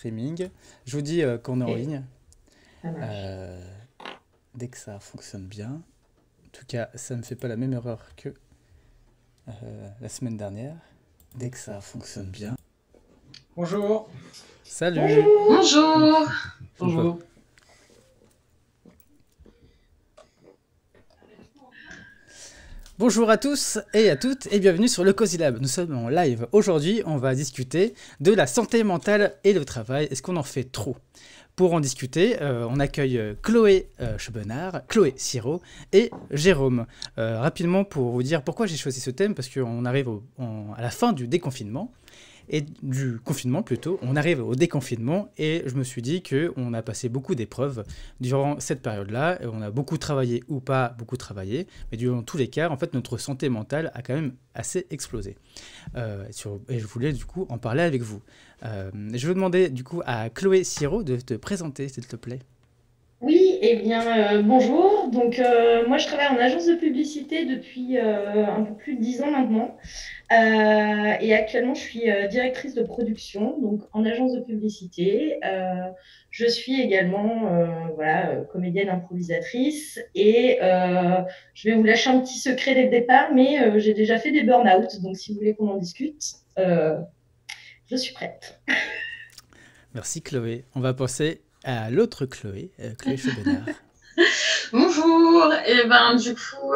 streaming. Je vous dis qu'on est en Ok, ligne. ça marche. Euh, Dès que ça fonctionne bien. En tout cas, ça ne fait pas la même erreur que la semaine dernière. Dès que ça fonctionne bien. Bonjour. Salut! Bonjour! Bonjour. Je peux. Bonjour. Bonjour à tous et à toutes et bienvenue sur le Cozy Lab. Nous sommes en live. Aujourd'hui, on va discuter de la santé mentale et le travail. Est-ce qu'on en fait trop? Pour en discuter, on accueille Chloé Chebenard, Chloé Siro et Jérôme. Rapidement pour vous dire pourquoi j'ai choisi ce thème, parce qu'on arrive à la fin du déconfinement. Et du confinement plutôt, on arrive au déconfinement et je me suis dit qu'on a passé beaucoup d'épreuves durant cette période-là, et on a beaucoup travaillé ou pas beaucoup travaillé, mais durant tous les cas, en fait, notre santé mentale a quand même assez explosé. Et je voulais du coup en parler avec vous. Je vais demander du coup à Chloé Siro de te présenter, s'il te plaît. Oui, eh bien, bonjour. Donc, moi, je travaille en agence de publicité depuis un peu plus de 10 ans maintenant. Et actuellement, je suis directrice de production, donc en agence de publicité. Je suis également voilà, comédienne improvisatrice. Et je vais vous lâcher un petit secret dès le départ, mais j'ai déjà fait des burn-out. Donc, si vous voulez qu'on en discute, euh, je suis prête. Merci Chloé. On va passer à l'autre Chloé, Chloé Chebenard. Bonjour. Et ben du coup,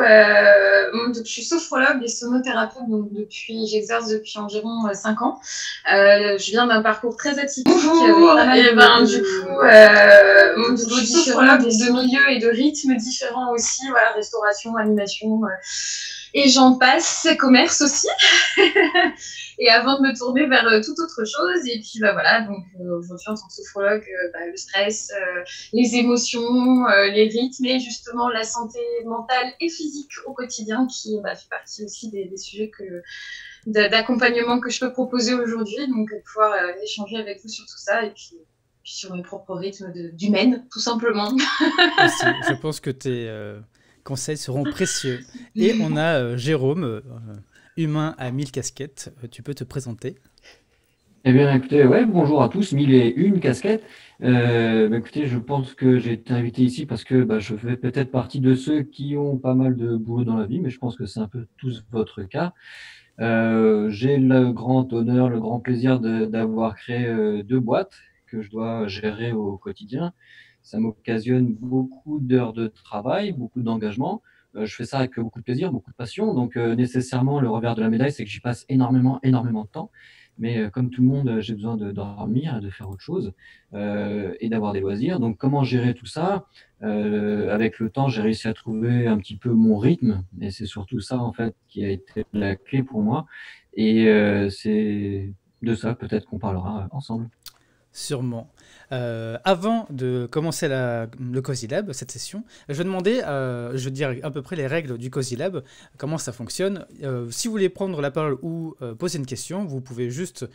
donc, je suis sophrologue et sonothérapeute, donc j'exerce depuis environ 5 ans. Je viens d'un parcours très atypique. Bonjour. Et ben du coup, de sophrologue de milieux et de rythmes différents aussi. Voilà, restauration, animation. Et j'en passe, commerce aussi. Et avant de me tourner vers toute autre chose. Et puis bah voilà, donc aujourd'hui en tant que sophrologue, le stress, les émotions, les rythmes et justement la santé mentale et physique au quotidien qui fait partie aussi des sujets d'accompagnement que je peux proposer aujourd'hui. Donc pouvoir échanger avec vous sur tout ça et puis sur mes propres rythmes d'humaine, tout simplement. Aussi, je pense que tes conseils seront précieux. Et on a Jérôme, humain à 1000 casquettes. Tu peux te présenter? Eh bien, écoutez, ouais, bonjour à tous, mille et une casquettes. Écoutez, je pense que j'ai été invité ici parce que je fais peut-être partie de ceux qui ont pas mal de boulot dans la vie, mais je pense que c'est un peu tous votre cas. J'ai le grand honneur, le grand plaisir d'avoir créé deux boîtes que je dois gérer au quotidien. Ça m'occasionne beaucoup d'heures de travail, beaucoup d'engagement. Je fais ça avec beaucoup de plaisir, beaucoup de passion. Donc, nécessairement, le revers de la médaille, c'est que j'y passe énormément, énormément de temps. Mais comme tout le monde, j'ai besoin de dormir, et de faire autre chose et d'avoir des loisirs. Donc, comment gérer tout ça? Avec le temps, j'ai réussi à trouver un petit peu mon rythme. Et c'est surtout ça, en fait, qui a été la clé pour moi. Et c'est de ça, peut-être qu'on parlera ensemble. Sûrement. Avant de commencer le Cozy Lab, cette session, je vais demander, je vais dire à peu près les règles du Cozy Lab, comment ça fonctionne. Si vous voulez prendre la parole ou poser une question, vous pouvez juste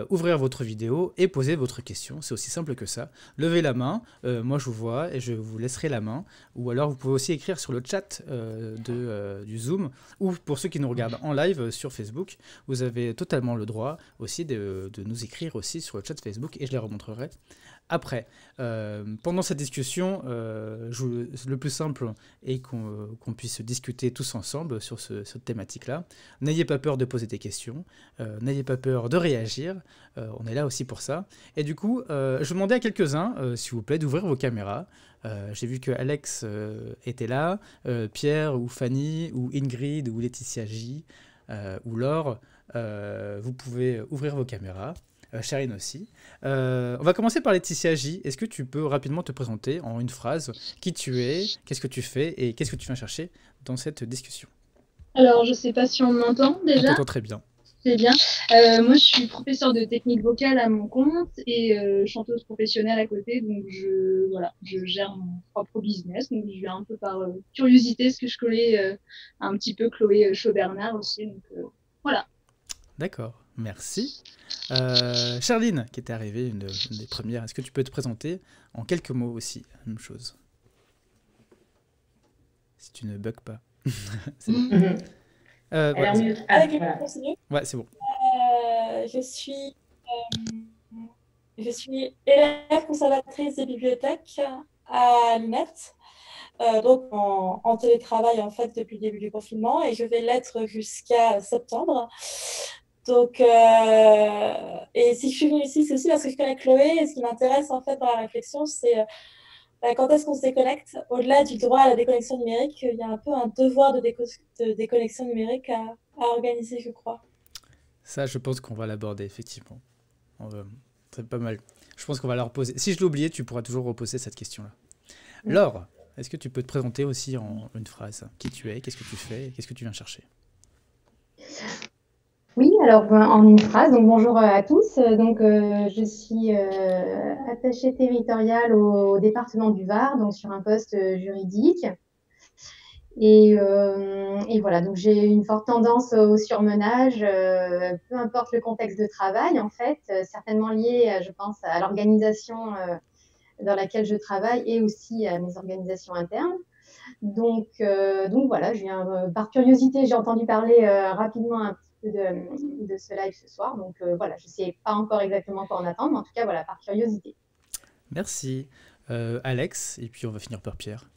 ouvrir votre vidéo et poser votre question. C'est aussi simple que ça. Levez la main, moi je vous vois et je vous laisserai la main. Ou alors vous pouvez aussi écrire sur le chat du Zoom, ou pour ceux qui nous regardent en live sur Facebook, vous avez totalement le droit aussi de nous écrire aussi sur le chat Facebook et je les remontrerai après. Pendant cette discussion, le plus simple est qu'on puisse discuter tous ensemble sur cette thématique-là. N'ayez pas peur de poser des questions, n'ayez pas peur de réagir, on est là aussi pour ça. Et du coup, je demandais à quelques-uns, s'il vous plaît, d'ouvrir vos caméras. J'ai vu que Alex était là, Pierre ou Fanny ou Ingrid ou Laetitia J ou Laure, vous pouvez ouvrir vos caméras. Charine aussi. On va commencer par Laetitia J. Est-ce que tu peux rapidement te présenter en une phrase qui tu es, qu'est-ce que tu fais et qu'est-ce que tu viens chercher dans cette discussion? Alors, je sais pas si on m'entend On déjà. t'entend très bien. C'est bien. Moi, je suis professeure de technique vocale à mon compte et chanteuse professionnelle à côté. Donc, je gère mon propre business. Donc, je viens un peu par curiosité, ce que je connais un petit peu Chloé Chaubernard aussi. Donc, voilà. D'accord, merci. Charline, qui était arrivée, une des premières, est-ce que tu peux te présenter en quelques mots aussi, la même chose? Si tu ne bugs pas. C'est bon. Elle Ouais, est en mute. Avec Voilà. continue. ouais, c'est bon. Je suis Je suis élève conservatrice des bibliothèques à l'INET, donc en télétravail en fait depuis le début du confinement et je vais l'être jusqu'à septembre. Donc, et si je suis venue ici, c'est aussi parce que je connais Chloé et ce qui m'intéresse en fait dans la réflexion, c'est quand est-ce qu'on se déconnecte. Au-delà du droit à la déconnexion numérique, il y a un peu un devoir de déconnexion numérique à organiser, je crois. Ça, je pense qu'on va l'aborder, effectivement. C'est pas mal. Je pense qu'on va la reposer. Si je l'ai oublié, tu pourras toujours reposer cette question-là. Laure, est-ce que tu peux te présenter aussi en une phrase? Qui tu es, qu'est-ce que tu fais, qu'est-ce que tu viens chercher? Oui, alors en une phrase, donc bonjour à tous. Donc je suis attachée territoriale au département du Var, donc sur un poste juridique. Et voilà, donc j'ai une forte tendance au surmenage, peu importe le contexte de travail en fait, certainement lié, je pense, à l'organisation dans laquelle je travaille et aussi à mes organisations internes. Donc voilà, par curiosité, j'ai entendu parler rapidement un petit peu de ce live ce soir. Donc voilà, je ne sais pas encore exactement quoi en attendre, mais en tout cas, voilà, par curiosité. Merci. Alex, et puis on va finir par Pierre.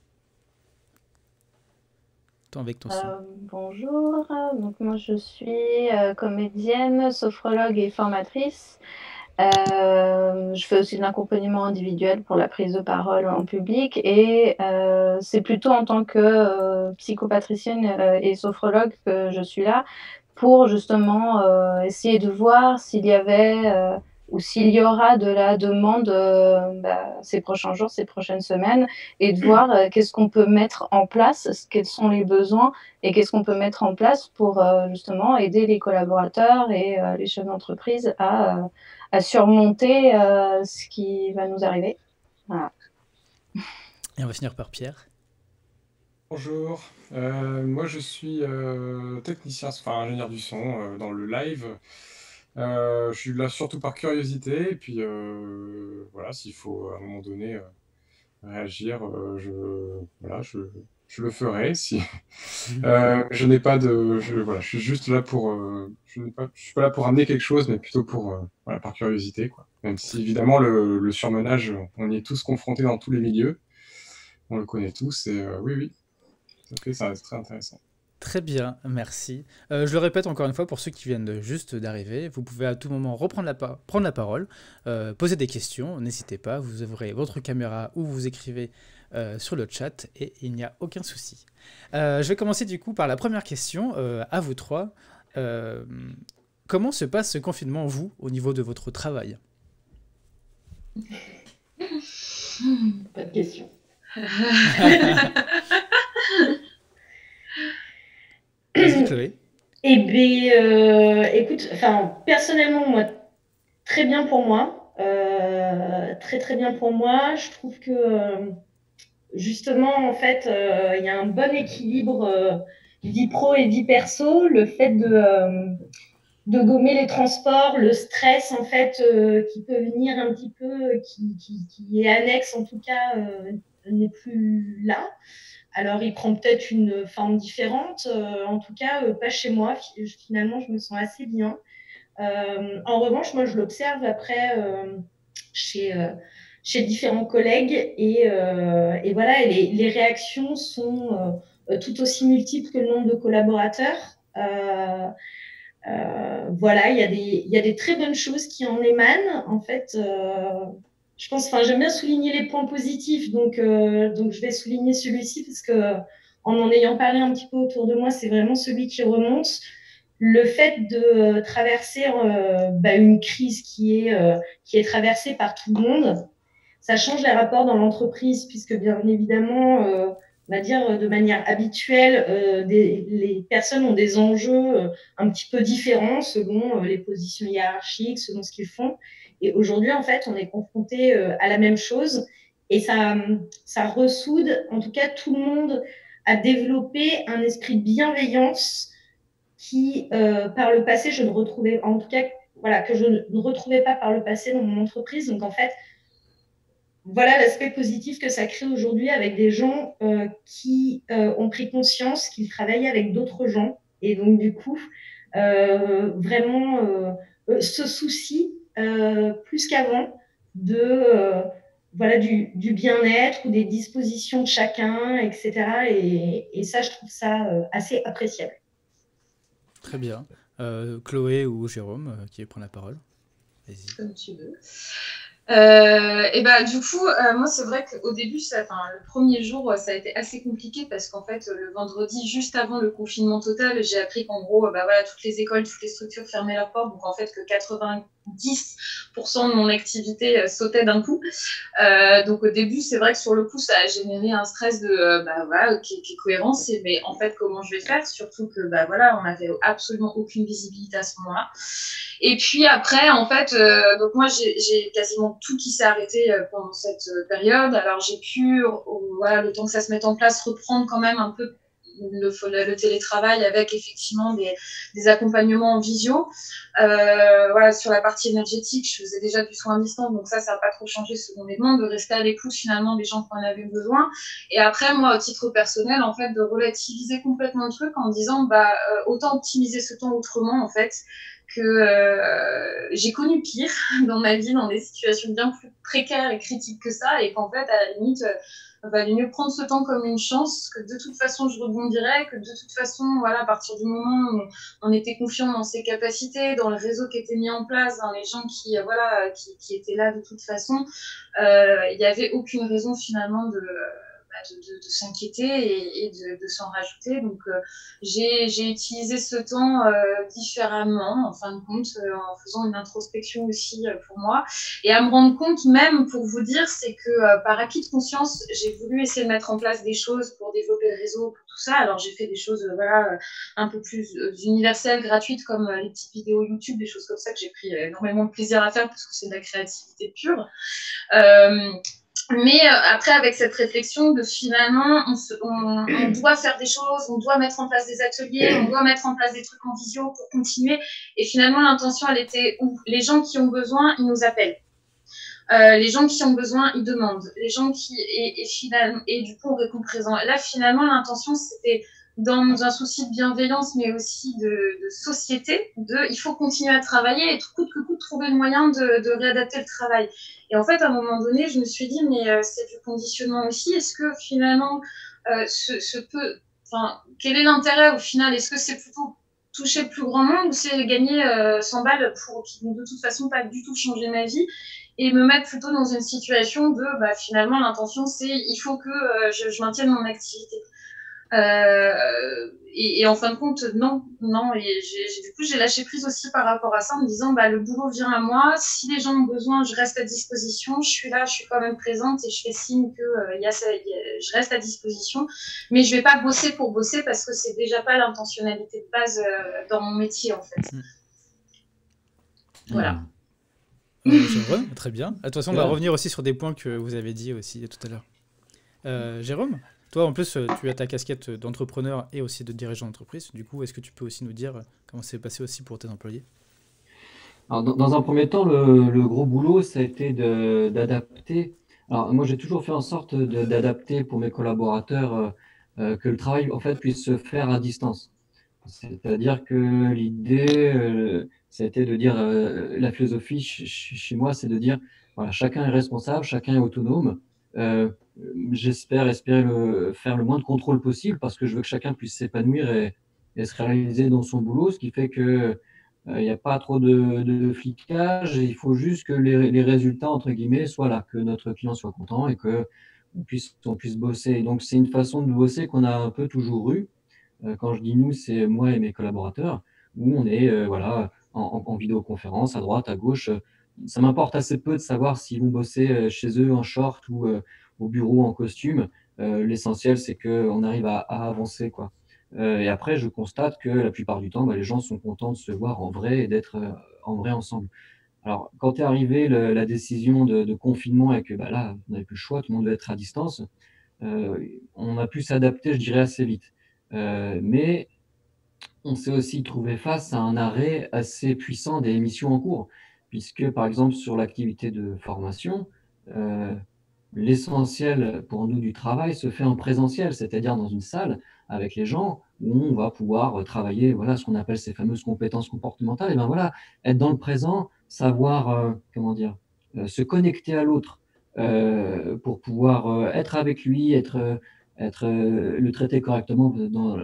Toi avec ton son. Bonjour, donc moi je suis comédienne, sophrologue et formatrice. Je fais aussi de l'accompagnement individuel pour la prise de parole en public et c'est plutôt en tant que psychopatricienne et sophrologue que je suis là pour justement essayer de voir s'il y avait ou s'il y aura de la demande ces prochains jours, ces prochaines semaines, et de voir qu'est-ce qu'on peut mettre en place, quels sont les besoins et qu'est-ce qu'on peut mettre en place pour justement aider les collaborateurs et les chefs d'entreprise à surmonter ce qui va nous arriver. Voilà. Et on va finir par Pierre. Bonjour, moi je suis technicien, enfin ingénieur du son dans le live. Je suis là surtout par curiosité, et puis voilà, s'il faut à un moment donné réagir, voilà, je le ferai. Si je n'ai pas de, voilà, je suis juste là pour, je suis pas là pour amener quelque chose, mais plutôt pour, voilà, par curiosité, quoi. Même si évidemment le surmenage, on y est tous confrontés dans tous les milieux, on le connaît tous, et oui, oui. Ça reste très intéressant. Très bien, merci. Je le répète encore une fois pour ceux qui viennent juste d'arriver, vous pouvez à tout moment prendre la parole, poser des questions, n'hésitez pas, vous ouvrez votre caméra ou vous écrivez sur le chat et il n'y a aucun souci. Je vais commencer du coup par la première question à vous trois. Comment se passe ce confinement, vous, au niveau de votre travail? Pas de question. Vas-y, Chloé. Eh bien, écoute, personnellement, moi, très bien pour moi. Très, très bien pour moi. Je trouve que, justement, en fait, il y a un bon équilibre vie pro et vie perso. Le fait de gommer les transports, le stress, en fait, qui peut venir un petit peu, qui est annexe, en tout cas, n'est plus là. Alors, il prend peut-être une forme différente. En tout cas, pas chez moi. Finalement, je me sens assez bien. En revanche, moi, je l'observe après chez différents collègues. Et voilà, les réactions sont tout aussi multiples que le nombre de collaborateurs. Voilà, il y a des très bonnes choses qui en émanent. En fait, je pense, j'aime bien souligner les points positifs, donc je vais souligner celui-ci parce que en ayant parlé un petit peu autour de moi, c'est vraiment celui qui remonte. Le fait de traverser une crise qui est traversée par tout le monde, ça change les rapports dans l'entreprise puisque bien évidemment, on va dire de manière habituelle, les personnes ont des enjeux un petit peu différents selon les positions hiérarchiques, selon ce qu'ils font. Et aujourd'hui, en fait, on est confronté à la même chose et ça ressoude, en tout cas, tout le monde à développer un esprit de bienveillance qui, par le passé, je ne retrouvais, en tout cas, voilà, que je ne retrouvais pas par le passé dans mon entreprise. Donc, en fait, voilà l'aspect positif que ça crée aujourd'hui avec des gens qui ont pris conscience qu'ils travaillaient avec d'autres gens et donc du coup vraiment se soucient plus qu'avant voilà, du bien-être ou des dispositions de chacun, etc. Et ça, je trouve ça assez appréciable. Très bien. Chloé ou Jérôme, qui veut prendre la parole? Vas-y. Comme tu veux. Et bah, du coup, moi, c'est vrai qu'au début, le premier jour, ça a été assez compliqué parce qu'en fait, le vendredi, juste avant le confinement total, j'ai appris qu'en gros, bah, voilà, toutes les écoles, toutes les structures fermaient leurs portes. Donc, en fait, que 90% de mon activité sautait d'un coup. Donc, au début, c'est vrai que sur le coup, ça a généré un stress de, bah, voilà, qui est cohérent. Mais en fait, comment je vais faire? Surtout que, bah, voilà, on n'avait absolument aucune visibilité à ce moment-là. Et puis après, en fait, donc moi, j'ai quasiment tout qui s'est arrêté pendant cette période. Alors, j'ai pu, voilà, le temps que ça se mette en place, reprendre quand même un peu le télétravail avec effectivement des accompagnements en visio. Voilà, sur la partie énergétique, je faisais déjà du soin à distance, donc ça n'a pas trop changé selon les demandes, de rester à l'écoute finalement des gens qui en avaient besoin. Et après, moi, au titre personnel, en fait, de relativiser complètement le truc en me disant, bah, autant optimiser ce temps autrement, en fait, que j'ai connu pire dans ma vie, dans des situations bien plus précaires et critiques que ça, et qu'en fait, à la limite, valait mieux prendre ce temps comme une chance, que de toute façon, je rebondirais, que de toute façon, voilà, à partir du moment où on était confiant dans ses capacités, dans le réseau qui était mis en place, dans les gens voilà, qui étaient là de toute façon, il n'y avait aucune raison finalement de s'inquiéter et de s'en rajouter. Donc, j'ai utilisé ce temps différemment, en fin de compte, en faisant une introspection aussi pour moi. Et à me rendre compte, même pour vous dire, c'est que par acquis de conscience, j'ai voulu essayer de mettre en place des choses pour développer le réseau, pour tout ça. Alors, j'ai fait des choses voilà, un peu plus universelles, gratuites, comme les petites vidéos YouTube, des choses comme ça que j'ai pris énormément de plaisir à faire parce que c'est de la créativité pure. Mais après, avec cette réflexion de finalement, on doit faire des choses, on doit mettre en place des ateliers, on doit mettre en place des trucs en visio pour continuer. Et finalement, l'intention, elle était où les gens qui ont besoin, ils nous appellent. Les gens qui ont besoin, ils demandent. Les gens qui et du coup, on répond présent. Là, finalement, l'intention, c'était dans un souci de bienveillance, mais aussi de société, il faut continuer à travailler et coûte que coûte trouver le moyen de réadapter le travail. Et en fait, à un moment donné, je me suis dit, mais c'est du conditionnement aussi. Est-ce que finalement, quel est l'intérêt au final? Est-ce que c'est plutôt toucher le plus grand monde ou c'est gagner 100 balles qui vont de toute façon pas du tout changer ma vie et me mettre plutôt dans une situation de finalement l'intention c'est il faut que je maintienne mon activité. Et en fin de compte, non. Et du coup, j'ai lâché prise aussi par rapport à ça en me disant, le boulot vient à moi. Si les gens ont besoin, je reste à disposition. Je suis là, je suis quand même présente et je fais signe que je reste à disposition. Mais je vais pas bosser pour bosser parce que c'est déjà pas l'intentionnalité de base dans mon métier, en fait. Voilà. Très bien. De toute façon, on va revenir aussi sur des points que vous avez dit aussi tout à l'heure. Jérôme, toi, en plus, tu as ta casquette d'entrepreneur et aussi de dirigeant d'entreprise. Du coup, est-ce que tu peux aussi nous dire comment c'est passé aussi pour tes employés? Alors, dans un premier temps, le gros boulot, ça a été d'adapter. Alors, moi, j'ai toujours fait en sorte d'adapter pour mes collaborateurs que le travail, en fait, puisse se faire à distance. C'est-à-dire que l'idée, ça a été de dire, la philosophie chez moi, c'est de dire, voilà, chacun est responsable, chacun est autonome. J'espère faire le moins de contrôle possible parce que je veux que chacun puisse s'épanouir et se réaliser dans son boulot, ce qui fait que il n'y a pas trop de flicage. Il faut juste que les résultats, entre guillemets, soient là, que notre client soit content et que on puisse bosser. Et donc, c'est une façon de bosser qu'on a un peu toujours eue. Quand je dis nous, c'est moi et mes collaborateurs, où on est voilà, en vidéoconférence, à droite, à gauche. Ça m'importe assez peu de savoir s'ils vont bosser chez eux en short ou au bureau en costume. L'essentiel, c'est qu'on arrive à avancer, quoi. Et après, je constate que la plupart du temps, les gens sont contents de se voir en vrai et d'être en vrai ensemble. Alors, quand est arrivée la décision de confinement et que là, on n'avait plus le choix, tout le monde devait être à distance, on a pu s'adapter, je dirais, assez vite. Mais on s'est aussi trouvé face à un arrêt assez puissant des missions en cours, puisque par exemple sur l'activité de formation, l'essentiel pour nous du travail se fait en présentiel, c'est-à-dire dans une salle avec les gens où on va pouvoir travailler voilà, ce qu'on appelle ces fameuses compétences comportementales. Et ben voilà, être dans le présent, savoir comment dire, se connecter à l'autre pour pouvoir être avec lui, le traiter correctement dans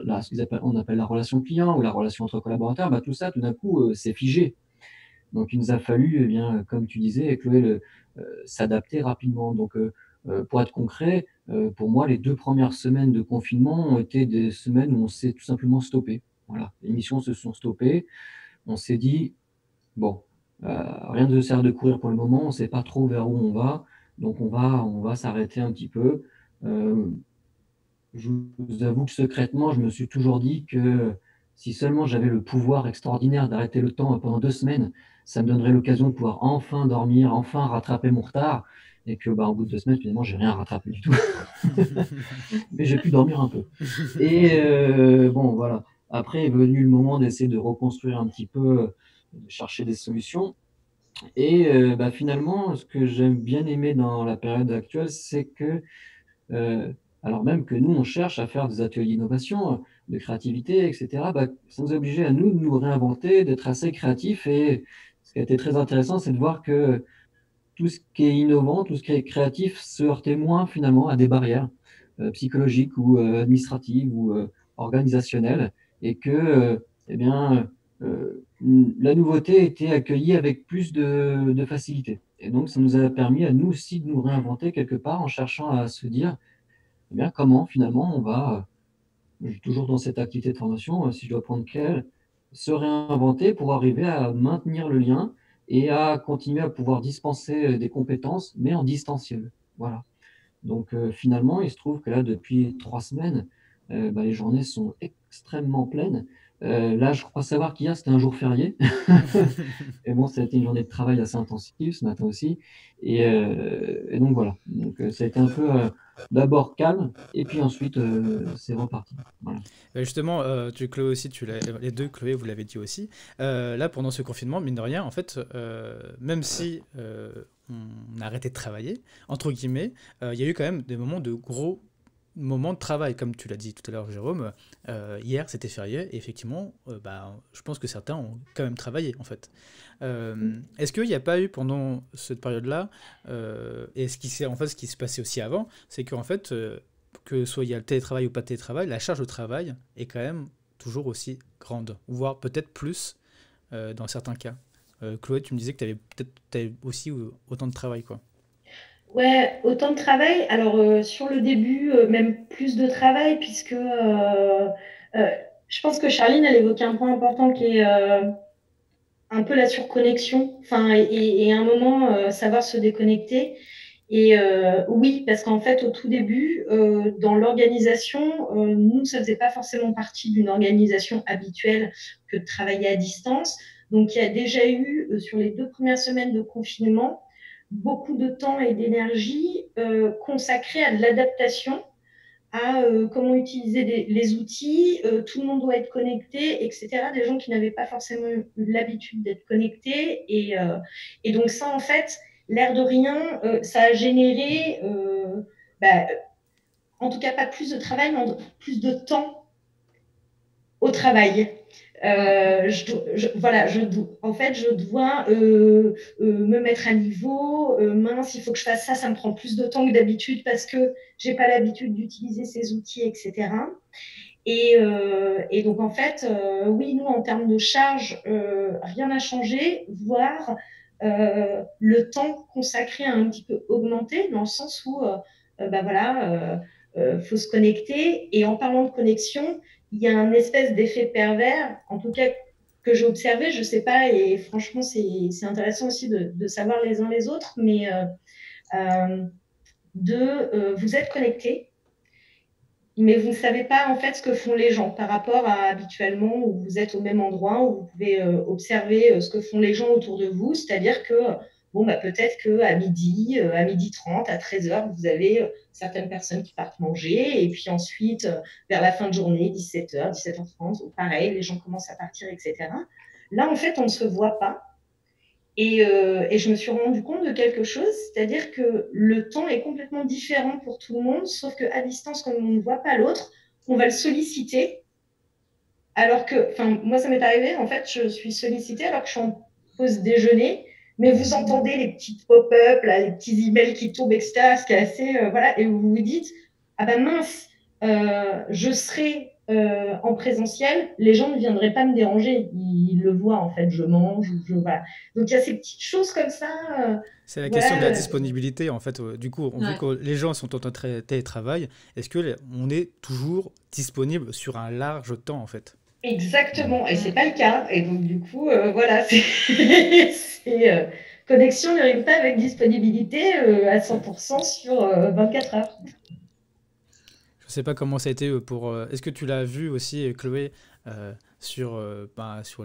on appelle la relation client ou la relation entre collaborateurs, bah, tout ça, tout d'un coup, c'est figé. Donc il nous a fallu, eh bien, comme tu disais, Chloé, s'adapter rapidement. Donc, pour être concret, pour moi, les 2 premières semaines de confinement ont été des semaines où on s'est tout simplement stoppé. Voilà, les missions se sont stoppées. On s'est dit: «Bon, rien ne sert de courir pour le moment, on ne sait pas trop vers où on va, donc on va s'arrêter un petit peu». Heu, je vous avoue que secrètement, je me suis toujours dit que si seulement j'avais le pouvoir extraordinaire d'arrêter le temps pendant 2 semaines, ça me donnerait l'occasion de pouvoir enfin dormir, enfin rattraper mon retard et que, bah, au bout de 2 semaines, finalement, j'ai rien rattrapé du tout. Mais j'ai pu dormir un peu et bon, voilà. Après est venu le moment d'essayer de reconstruire un petit peu, de chercher des solutions et bah, finalement, ce que j'aime bien aimer dans la période actuelle, c'est que, Heu, alors même que nous, on cherche à faire des ateliers d'innovation, de créativité et cetera, bah, ça nous a obligés à nous de nous réinventer, d'être assez créatifs et ce qui a été très intéressant, c'est de voir que tout ce qui est innovant, tout ce qui est créatif se heurtait moins finalement à des barrières, psychologiques ou, administratives ou, organisationnelles et que, eh bien, la nouveauté était accueillie avec plus de facilité et donc ça nous a permis à nous aussi de nous réinventer quelque part en cherchant à se dire: eh bien, comment finalement on va, toujours dans cette activité de formation, si je dois prendre qu'elle, se réinventer pour arriver à maintenir le lien et à continuer à pouvoir dispenser, des compétences, mais en distanciel. Voilà. Donc, finalement, il se trouve que là, depuis 3 semaines, bah, les journées sont extrêmement pleines. Là, je crois savoir qu'hier, c'était un jour férié. Et bon, ça a été une journée de travail assez intensive ce matin aussi et donc voilà. Donc, ça a été un peu, d'abord calme et puis ensuite, c'est reparti. Voilà. Justement, Chloé aussi, les deux, Chloé, vous l'avez dit aussi. Là, pendant ce confinement, mine de rien, en fait, même si on a arrêté de travailler, entre guillemets, il y a eu quand même des moments de gros moments de travail, comme tu l'as dit tout à l'heure, Jérôme. Hier, c'était férié, et effectivement, bah, je pense que certains ont quand même travaillé, en fait. Est-ce qu'il n'y a pas eu pendant cette période-là, et ce qui se passait aussi avant, c'est qu'en fait, que soit il y a le télétravail ou pas de télétravail, la charge de travail est quand même toujours aussi grande, voire peut-être plus dans certains cas. Chloé, tu me disais que t'avais aussi autant de travail, quoi. Ouais, autant de travail. Alors, sur le début, même plus de travail, puisque euh, je pense que Charline, elle évoquait un point important qui est un peu la surconnexion, enfin, et à un moment, savoir se déconnecter. Et oui, parce qu'en fait, au tout début, dans l'organisation, nous, ça faisait pas forcément partie d'une organisation habituelle que de travailler à distance. Donc, il y a déjà eu, sur les 2 premières semaines de confinement, beaucoup de temps et d'énergie consacrés à de l'adaptation, à comment utiliser les outils, tout le monde doit être connecté, etc. Des gens qui n'avaient pas forcément eu l'habitude d'être connectés. Et donc ça, en fait, l'air de rien, ça a généré, bah, en tout cas pas plus de travail, mais plus de temps au travail. Voilà, en fait, je dois me mettre à niveau. Mince, il faut que je fasse ça, ça me prend plus de temps que d'habitude parce que j'ai pas l'habitude d'utiliser ces outils, etc. Et donc, en fait, oui, nous, en termes de charge, rien n'a changé, voire le temps consacré a un petit peu augmenté dans le sens où, bah voilà, faut se connecter. Et en parlant de connexion, il y a un espèce d'effet pervers, en tout cas que j'ai observé, je sais pas, et franchement, c'est intéressant aussi de savoir les uns les autres, mais vous êtes connectés, mais vous ne savez pas en fait ce que font les gens par rapport à habituellement où vous êtes au même endroit, où vous pouvez observer ce que font les gens autour de vous. C'est-à-dire que bon, bah, peut-être qu'à midi, à midi 30, à 13h, vous avez certaines personnes qui partent manger. Et puis ensuite, vers la fin de journée, 17h, 17h30, pareil, les gens commencent à partir, etc. Là, en fait, on ne se voit pas. Et je me suis rendu compte de quelque chose, c'est-à-dire que le temps est complètement différent pour tout le monde, sauf qu'à distance, comme on ne voit pas l'autre, on va le solliciter. Alors que, enfin, moi, ça m'est arrivé, en fait, je suis sollicitée alors que je suis en pause déjeuner. mais vous entendez les petites pop-up, les petits emails qui tombent, etc., ce qui est assez, voilà, et vous vous dites, ah ben mince, je serai en présentiel, les gens ne viendraient pas me déranger, ils le voient en fait, je mange, voilà. Donc il y a ces petites choses comme ça. C'est la question de la Voilà. disponibilité, en fait. Du coup, vu Ouais. que les gens sont en télétravail, est-ce que on est toujours disponible sur un large temps, en fait? Exactement, et c'est pas le cas. Et donc du coup, voilà, c'est connexion ne rime pas avec disponibilité à 100% sur 24 heures. Je sais pas comment ça a été pour. Est-ce que tu l'as vu aussi, Chloé, sur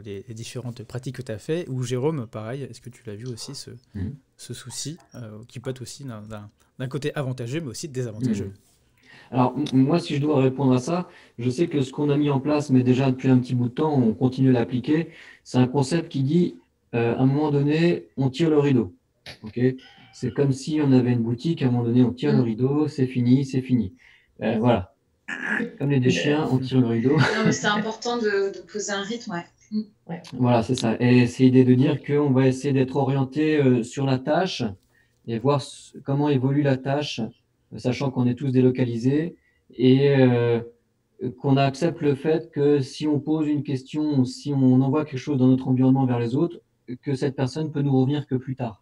les différentes pratiques que tu as fait, ou Jérôme, pareil, est-ce que tu l'as vu aussi, Mhm. ce souci, qui peut être aussi d'un côté avantageux, mais aussi Mhm. désavantageux? Alors, moi, si je dois répondre à ça, je sais que ce qu'on a mis en place, mais déjà depuis un petit bout de temps, on continue à l'appliquer. C'est un concept qui dit, à un moment donné, on tire le rideau. Ok. C'est comme si on avait une boutique, à un moment donné, on tire le Mm. rideau, c'est fini, c'est fini. Voilà. Comme les chiens, on tire le rideau. Non, mais c'est important de poser un rythme, ouais. Mm. Voilà, c'est ça. Et c'est l'idée de dire qu'on va essayer d'être orienté sur la tâche et voir comment évolue la tâche, sachant qu'on est tous délocalisés et qu'on accepte le fait que si on pose une question, si on envoie quelque chose dans notre environnement vers les autres, que cette personne peut nous revenir que plus tard.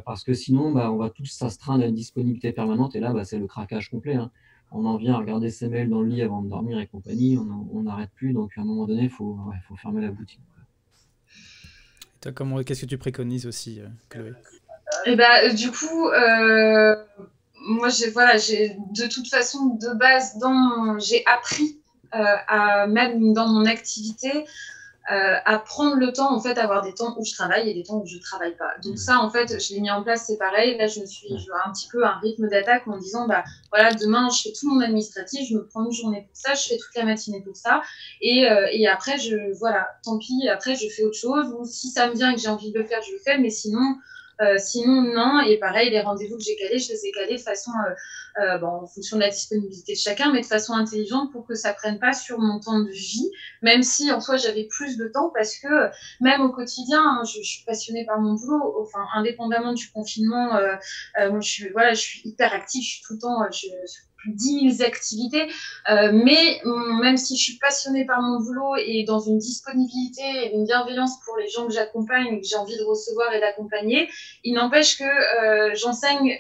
Parce que sinon, bah, on va tous s'astreindre à une disponibilité permanente et là, bah, c'est le craquage complet, hein. On en vient à regarder ses mails dans le lit avant de dormir et compagnie, on n'arrête plus, donc à un moment donné, faut fermer la boutique. Toi, qu'est-ce que tu préconises aussi, Chloé? Et bah, du coup, moi, j'ai de toute façon, de base, j'ai appris même dans mon activité, à prendre le temps, en fait, avoir des temps où je travaille et des temps où je travaille pas. Donc ça, en fait, je l'ai mis en place, c'est pareil. Là, je un petit peu un rythme d'attaque en me disant, bah voilà, demain, je fais tout mon administratif, je me prends une journée pour ça, je fais toute la matinée pour ça, et après, voilà, tant pis, après, je fais autre chose, ou si ça me vient et que j'ai envie de le faire, je le fais, mais sinon, non. Et pareil, les rendez-vous que j'ai calés, je les ai calés de façon, en fonction de la disponibilité de chacun, mais de façon intelligente pour que ça prenne pas sur mon temps de vie, même si en soi j'avais plus de temps, parce que même au quotidien, hein, je suis passionnée par mon boulot, enfin, indépendamment du confinement, moi je suis hyper active, je suis tout le temps, plus de 10 000 activités, mais même si je suis passionnée par mon boulot et dans une disponibilité et une bienveillance pour les gens que j'accompagne et que j'ai envie de recevoir et d'accompagner, il n'empêche que j'enseigne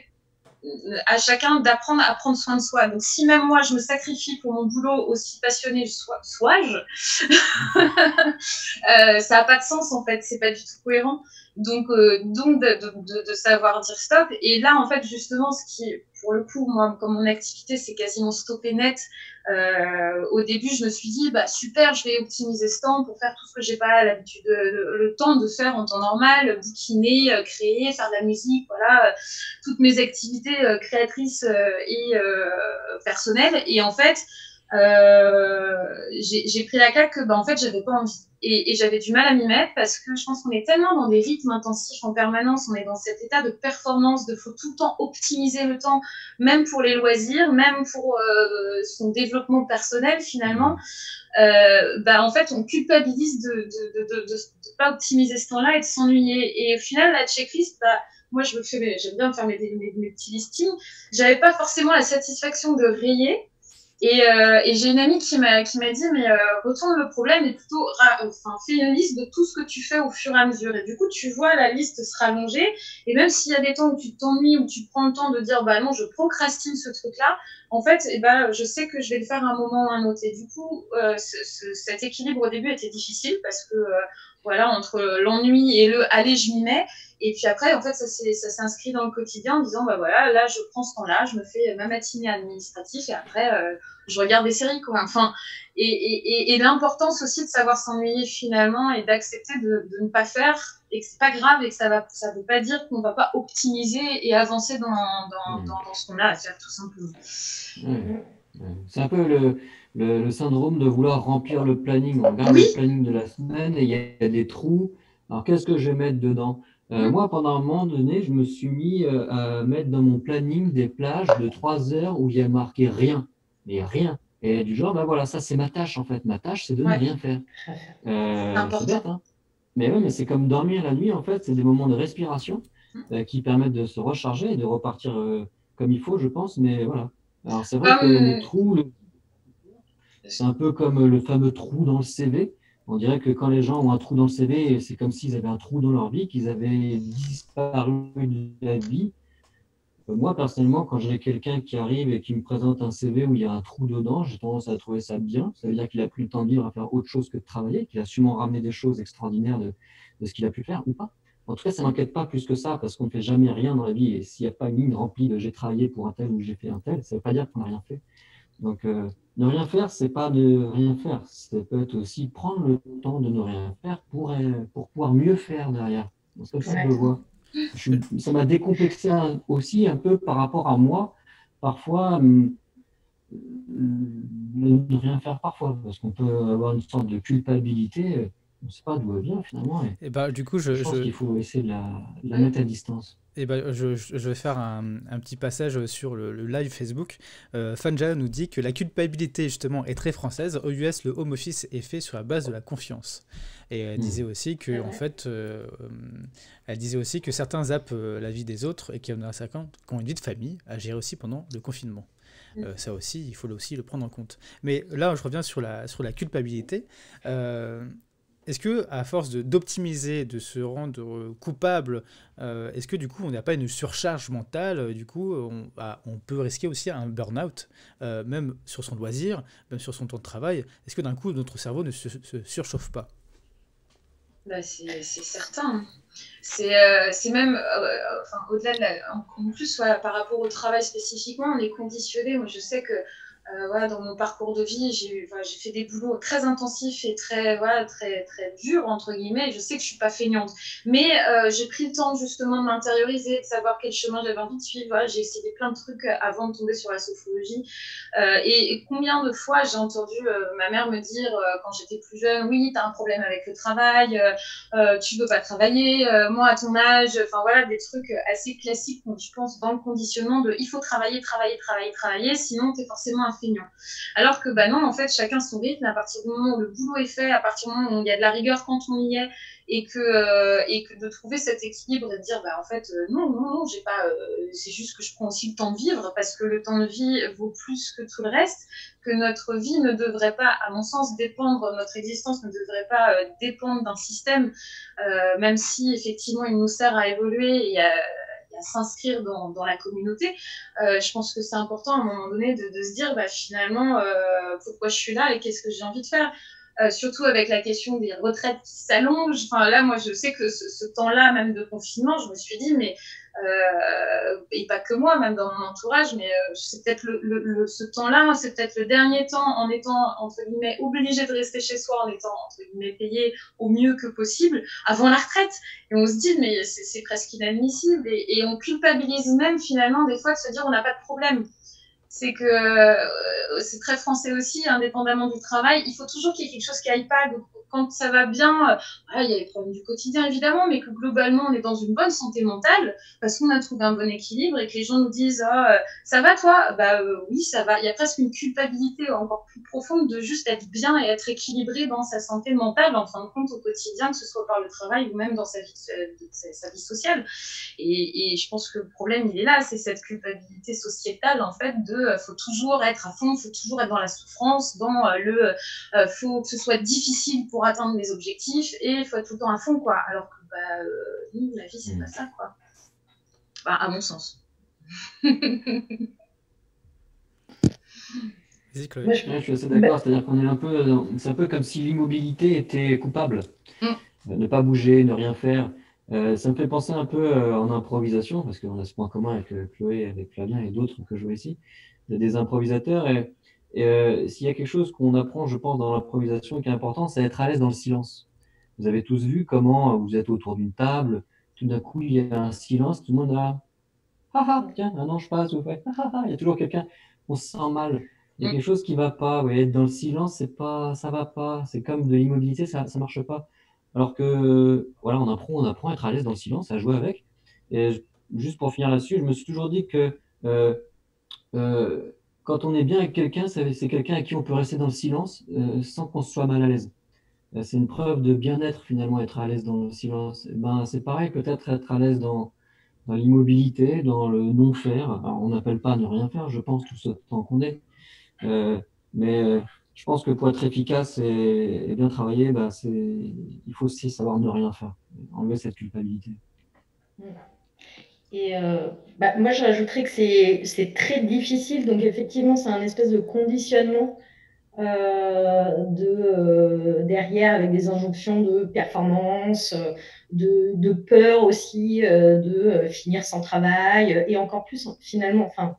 à chacun d'apprendre à prendre soin de soi. Donc, si même moi, je me sacrifie pour mon boulot, aussi passionné sois-je, ça n'a pas de sens, en fait. C'est pas du tout cohérent. Donc de savoir dire stop. Et là, en fait, justement, ce qui, pour le coup, moi, comme mon activité, c'est quasiment stoppé net. Au début, je me suis dit, bah super, je vais optimiser ce temps pour faire tout ce que j'ai pas l'habitude, le temps de faire en temps normal, bouquiner, créer, faire de la musique, voilà, toutes mes activités créatrices et personnelles. Et en fait, j'ai pris la claque que, bah, en fait, j'avais pas envie. Et j'avais du mal à m'y mettre parce que je pense qu'on est tellement dans des rythmes intensifs en permanence, on est dans cet état de performance, de faut tout le temps optimiser le temps, même pour les loisirs, même pour son développement personnel finalement. Bah, en fait, on culpabilise de pas optimiser ce temps-là et de s'ennuyer. Et au final, la checklist, bah, moi, j'aime bien faire mes petits listings. J'avais pas forcément la satisfaction de rayer. Et j'ai une amie qui m'a dit, mais retourne le problème et plutôt fais une liste de tout ce que tu fais au fur et à mesure. Et du coup, tu vois la liste se rallonger. Et même s'il y a des temps où tu t'ennuies, où tu prends le temps de dire, bah non, je procrastine ce truc-là, en fait, je sais que je vais le faire à un moment ou à un autre. Et du coup, cet équilibre au début était difficile parce que, voilà, entre l'ennui et le allez, je m'y mets. Et puis après, en fait, ça s'est inscrit dans le quotidien en disant, bah voilà, là, je prends ce temps-là, je me fais ma matinée administrative et après, je regarde des séries, quoi. Enfin, et l'importance aussi de savoir s'ennuyer finalement et d'accepter de ne pas faire et que c'est pas grave et que ça veut pas dire qu'on va pas optimiser et avancer dans ce qu'on a à faire, tout simplement. C'est un peu le syndrome de vouloir remplir le planning. On regarde le planning de la semaine et il y a des trous. Alors, qu'est-ce que je vais mettre dedans? Moi, pendant un moment donné, je me suis mis à mettre dans mon planning des plages de 3 heures où il y a marqué rien, mais rien. Et du genre, ben voilà, ça c'est ma tâche en fait. Ma tâche, c'est de ne rien faire. C'est bête, hein? Mais ouais, mais c'est comme dormir la nuit, en fait, c'est des moments de respiration qui permettent de se recharger et de repartir comme il faut, je pense. Mais voilà. Alors c'est vrai que les trous, c'est un peu comme le fameux trou dans le CV. On dirait que quand les gens ont un trou dans le CV, c'est comme s'ils avaient un trou dans leur vie, qu'ils avaient disparu de la vie. Moi, personnellement, quand j'ai quelqu'un qui arrive et qui me présente un CV où il y a un trou dedans, j'ai tendance à trouver ça bien. Ça veut dire qu'il a pris le temps de vivre à faire autre chose que de travailler, qu'il a sûrement ramené des choses extraordinaires de ce qu'il a pu faire ou pas. En tout cas, ça m'inquiète pas plus que ça parce qu'on ne fait jamais rien dans la vie. Et s'il n'y a pas une ligne remplie de j'ai travaillé pour un tel ou j'ai fait un tel, ça ne veut pas dire qu'on n'a rien fait. Donc, ne rien faire, c'est pas de rien faire. Ça peut être aussi prendre le temps de ne rien faire pour pouvoir mieux faire derrière. C'est comme ça que je le vois. Ça m'a décomplexé aussi un peu par rapport à moi. Parfois, ne rien faire parfois, parce qu'on peut avoir une sorte de culpabilité. On ne sait pas d'où elle vient finalement. Et bah, du coup, Je pense qu'il faut essayer de la mettre à distance. Et ben, je vais faire un petit passage sur le live Facebook. Fanja nous dit que la culpabilité, justement, est très française. Aux US, le home office est fait sur la base de la confiance. Et elle disait aussi que, en fait, elle disait aussi que certains zappent la vie des autres et qu'il y en a certains qui ont une vie de famille à gérer aussi pendant le confinement. Ça aussi, il faut aussi le prendre en compte. Mais là, je reviens sur la culpabilité. Est-ce que, à force d'optimiser, de se rendre coupable, est-ce que du coup on n'a pas une surcharge mentale, du coup on peut risquer aussi un burn-out, même sur son loisir, même sur son temps de travail. Est-ce que d'un coup notre cerveau ne se surchauffe pas? Bah, c'est certain. C'est même, enfin, au-delà de en plus, ouais, par rapport au travail spécifiquement, on est conditionné. Moi, je sais que voilà, dans mon parcours de vie, j'ai fait des boulots très intensifs et très, voilà, très durs, entre guillemets. Et je sais que je suis pas feignante. Mais j'ai pris le temps justement de m'intérioriser, de savoir quel chemin j'avais envie de suivre. Voilà, j'ai essayé plein de trucs avant de tomber sur la sophrologie. Et combien de fois j'ai entendu ma mère me dire quand j'étais plus jeune, oui, tu as un problème avec le travail, tu veux pas travailler, moi à ton âge, enfin voilà, des trucs assez classiques, je pense, dans le conditionnement de il faut travailler, travailler, travailler, travailler, sinon tu es forcément un feignant. Alors que bah non, en fait, chacun son rythme, à partir du moment où le boulot est fait, à partir du moment où il y a de la rigueur quand on y est, et que de trouver cet équilibre et de dire bah en fait non j'ai pas c'est juste que je prends aussi le temps de vivre parce que le temps de vie vaut plus que tout le reste, que notre vie ne devrait pas, à mon sens, dépendre, notre existence ne devrait pas dépendre d'un système, même si effectivement il nous sert à évoluer et à s'inscrire dans la communauté. Je pense que c'est important à un moment donné de se dire bah, finalement pourquoi je suis là et qu'est-ce que j'ai envie de faire. Surtout avec la question des retraites qui s'allongent. Enfin, là, moi, je sais que ce temps-là, même de confinement, je me suis dit, mais et pas que moi, même dans mon entourage, mais c'est peut-être ce temps-là, c'est peut-être le dernier temps en étant, entre guillemets, obligé de rester chez soi, en étant, entre guillemets, payé au mieux que possible avant la retraite. Et on se dit, mais c'est presque inadmissible. Et on culpabilise même, finalement, des fois, de se dire, on n'a pas de problème. C'est que c'est très français aussi, indépendamment du travail, il faut toujours qu'il y ait quelque chose qui aille pas. Donc, quand ça va bien, il y a les problèmes du quotidien évidemment, mais que globalement on est dans une bonne santé mentale parce qu'on a trouvé un bon équilibre et que les gens nous disent ça va toi, bah oui ça va. Il y a presque une culpabilité encore plus profonde de juste être bien et être équilibré dans sa santé mentale en fin de compte au quotidien, que ce soit par le travail ou même dans sa vie sociale. Et je pense que le problème il est là, c'est cette culpabilité sociétale en fait de faut toujours être à fond, faut toujours être dans la souffrance, dans faut que ce soit difficile pour atteindre les objectifs et il faut être tout le temps à fond quoi. Alors que bah nous la vie c'est pas ça quoi. Bah, à mon sens. Moi, je suis assez d'accord, c'est-à-dire qu'on est un peu, c'est un peu comme si l'immobilité était coupable. Ne pas bouger, ne rien faire. Ça me fait penser un peu en improvisation, parce qu'on a ce point commun avec Chloé, avec Flavien et d'autres que je vois ici, des improvisateurs. Et s'il y a quelque chose qu'on apprend, je pense, dans l'improvisation qui est important, c'est être à l'aise dans le silence. Vous avez tous vu comment vous êtes autour d'une table, tout d'un coup il y a un silence, tout le monde a tiens, un ange passe, vous faites il y a toujours quelqu'un, on se sent mal. Il y a quelque chose qui va pas, ouais, être dans le silence, c'est pas, ça va pas, c'est comme de l'immobilité, ça marche pas. Alors que, voilà, on apprend à être à l'aise dans le silence, à jouer avec. Et juste pour finir là-dessus, je me suis toujours dit que quand on est bien avec quelqu'un, c'est quelqu'un à qui on peut rester dans le silence sans qu'on se soit mal à l'aise. c'est une preuve de bien-être finalement, être à l'aise dans le silence. Eh ben, c'est pareil, peut-être être à l'aise dans l'immobilité, dans le non-faire. Alors, on n'appelle pas ne rien faire, je pense, tout ce temps qu'on est. Euh, mais je pense que pour être efficace et bien travailler, bah, il faut aussi savoir ne rien faire, enlever cette culpabilité. Et moi, je rajouterais que c'est très difficile. Donc, effectivement, c'est un espèce de conditionnement derrière avec des injonctions de performance, de peur aussi de finir sans travail. Et encore plus, finalement, enfin,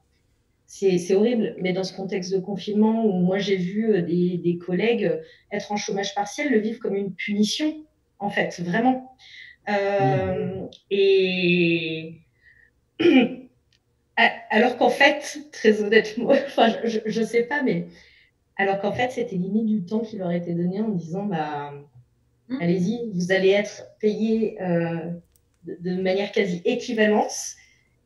c'est horrible, mais dans ce contexte de confinement où moi, j'ai vu des collègues être en chômage partiel, le vivre comme une punition, en fait, vraiment. Et alors qu'en fait, très honnêtement, enfin, je sais pas, mais alors qu'en fait, c'était limite du temps qui leur était donné en disant, bah, allez-y, vous allez être payé de manière quasi équivalente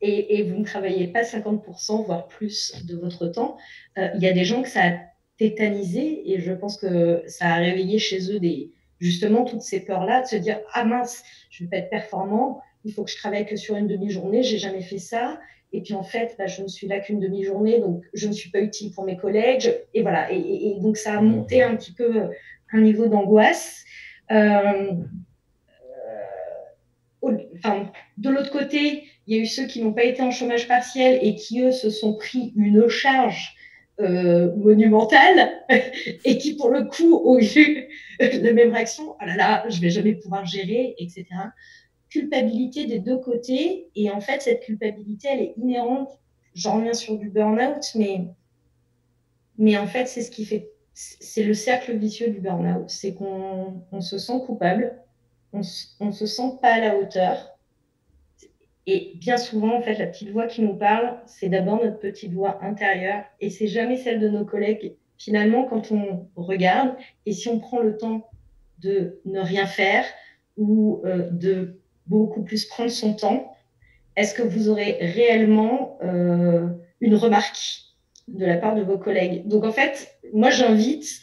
et vous ne travaillez pas 50%, voire plus de votre temps. Il y a des gens que ça a tétanisé et je pense que ça a réveillé chez eux justement toutes ces peurs-là de se dire, ah mince, je ne vais pas être performant, il faut que je travaille que sur une demi-journée, j'ai jamais fait ça. Et puis en fait, bah, je ne suis là qu'une demi-journée, donc je ne suis pas utile pour mes collègues. Et voilà. Et donc ça a monté un petit peu un niveau d'angoisse. Enfin, de l'autre côté, il y a eu ceux qui n'ont pas été en chômage partiel et qui, eux, se sont pris une charge monumentale et qui, pour le coup, ont eu la même réaction. Oh là là, je ne vais jamais pouvoir gérer, etc. Culpabilité des deux côtés. Et en fait, cette culpabilité, elle est inhérente. J'en reviens sur du burn-out, mais en fait, c'est ce qui fait. C'est le cercle vicieux du burn-out. C'est qu'on se sent coupable, on ne se sent pas à la hauteur. Et bien souvent, en fait, la petite voix qui nous parle, c'est d'abord notre petite voix intérieure et c'est jamais celle de nos collègues. Finalement, quand on regarde et si on prend le temps de ne rien faire ou de beaucoup plus prendre son temps, est-ce que vous aurez réellement une remarque de la part de vos collègues? Donc, en fait, moi, j'invite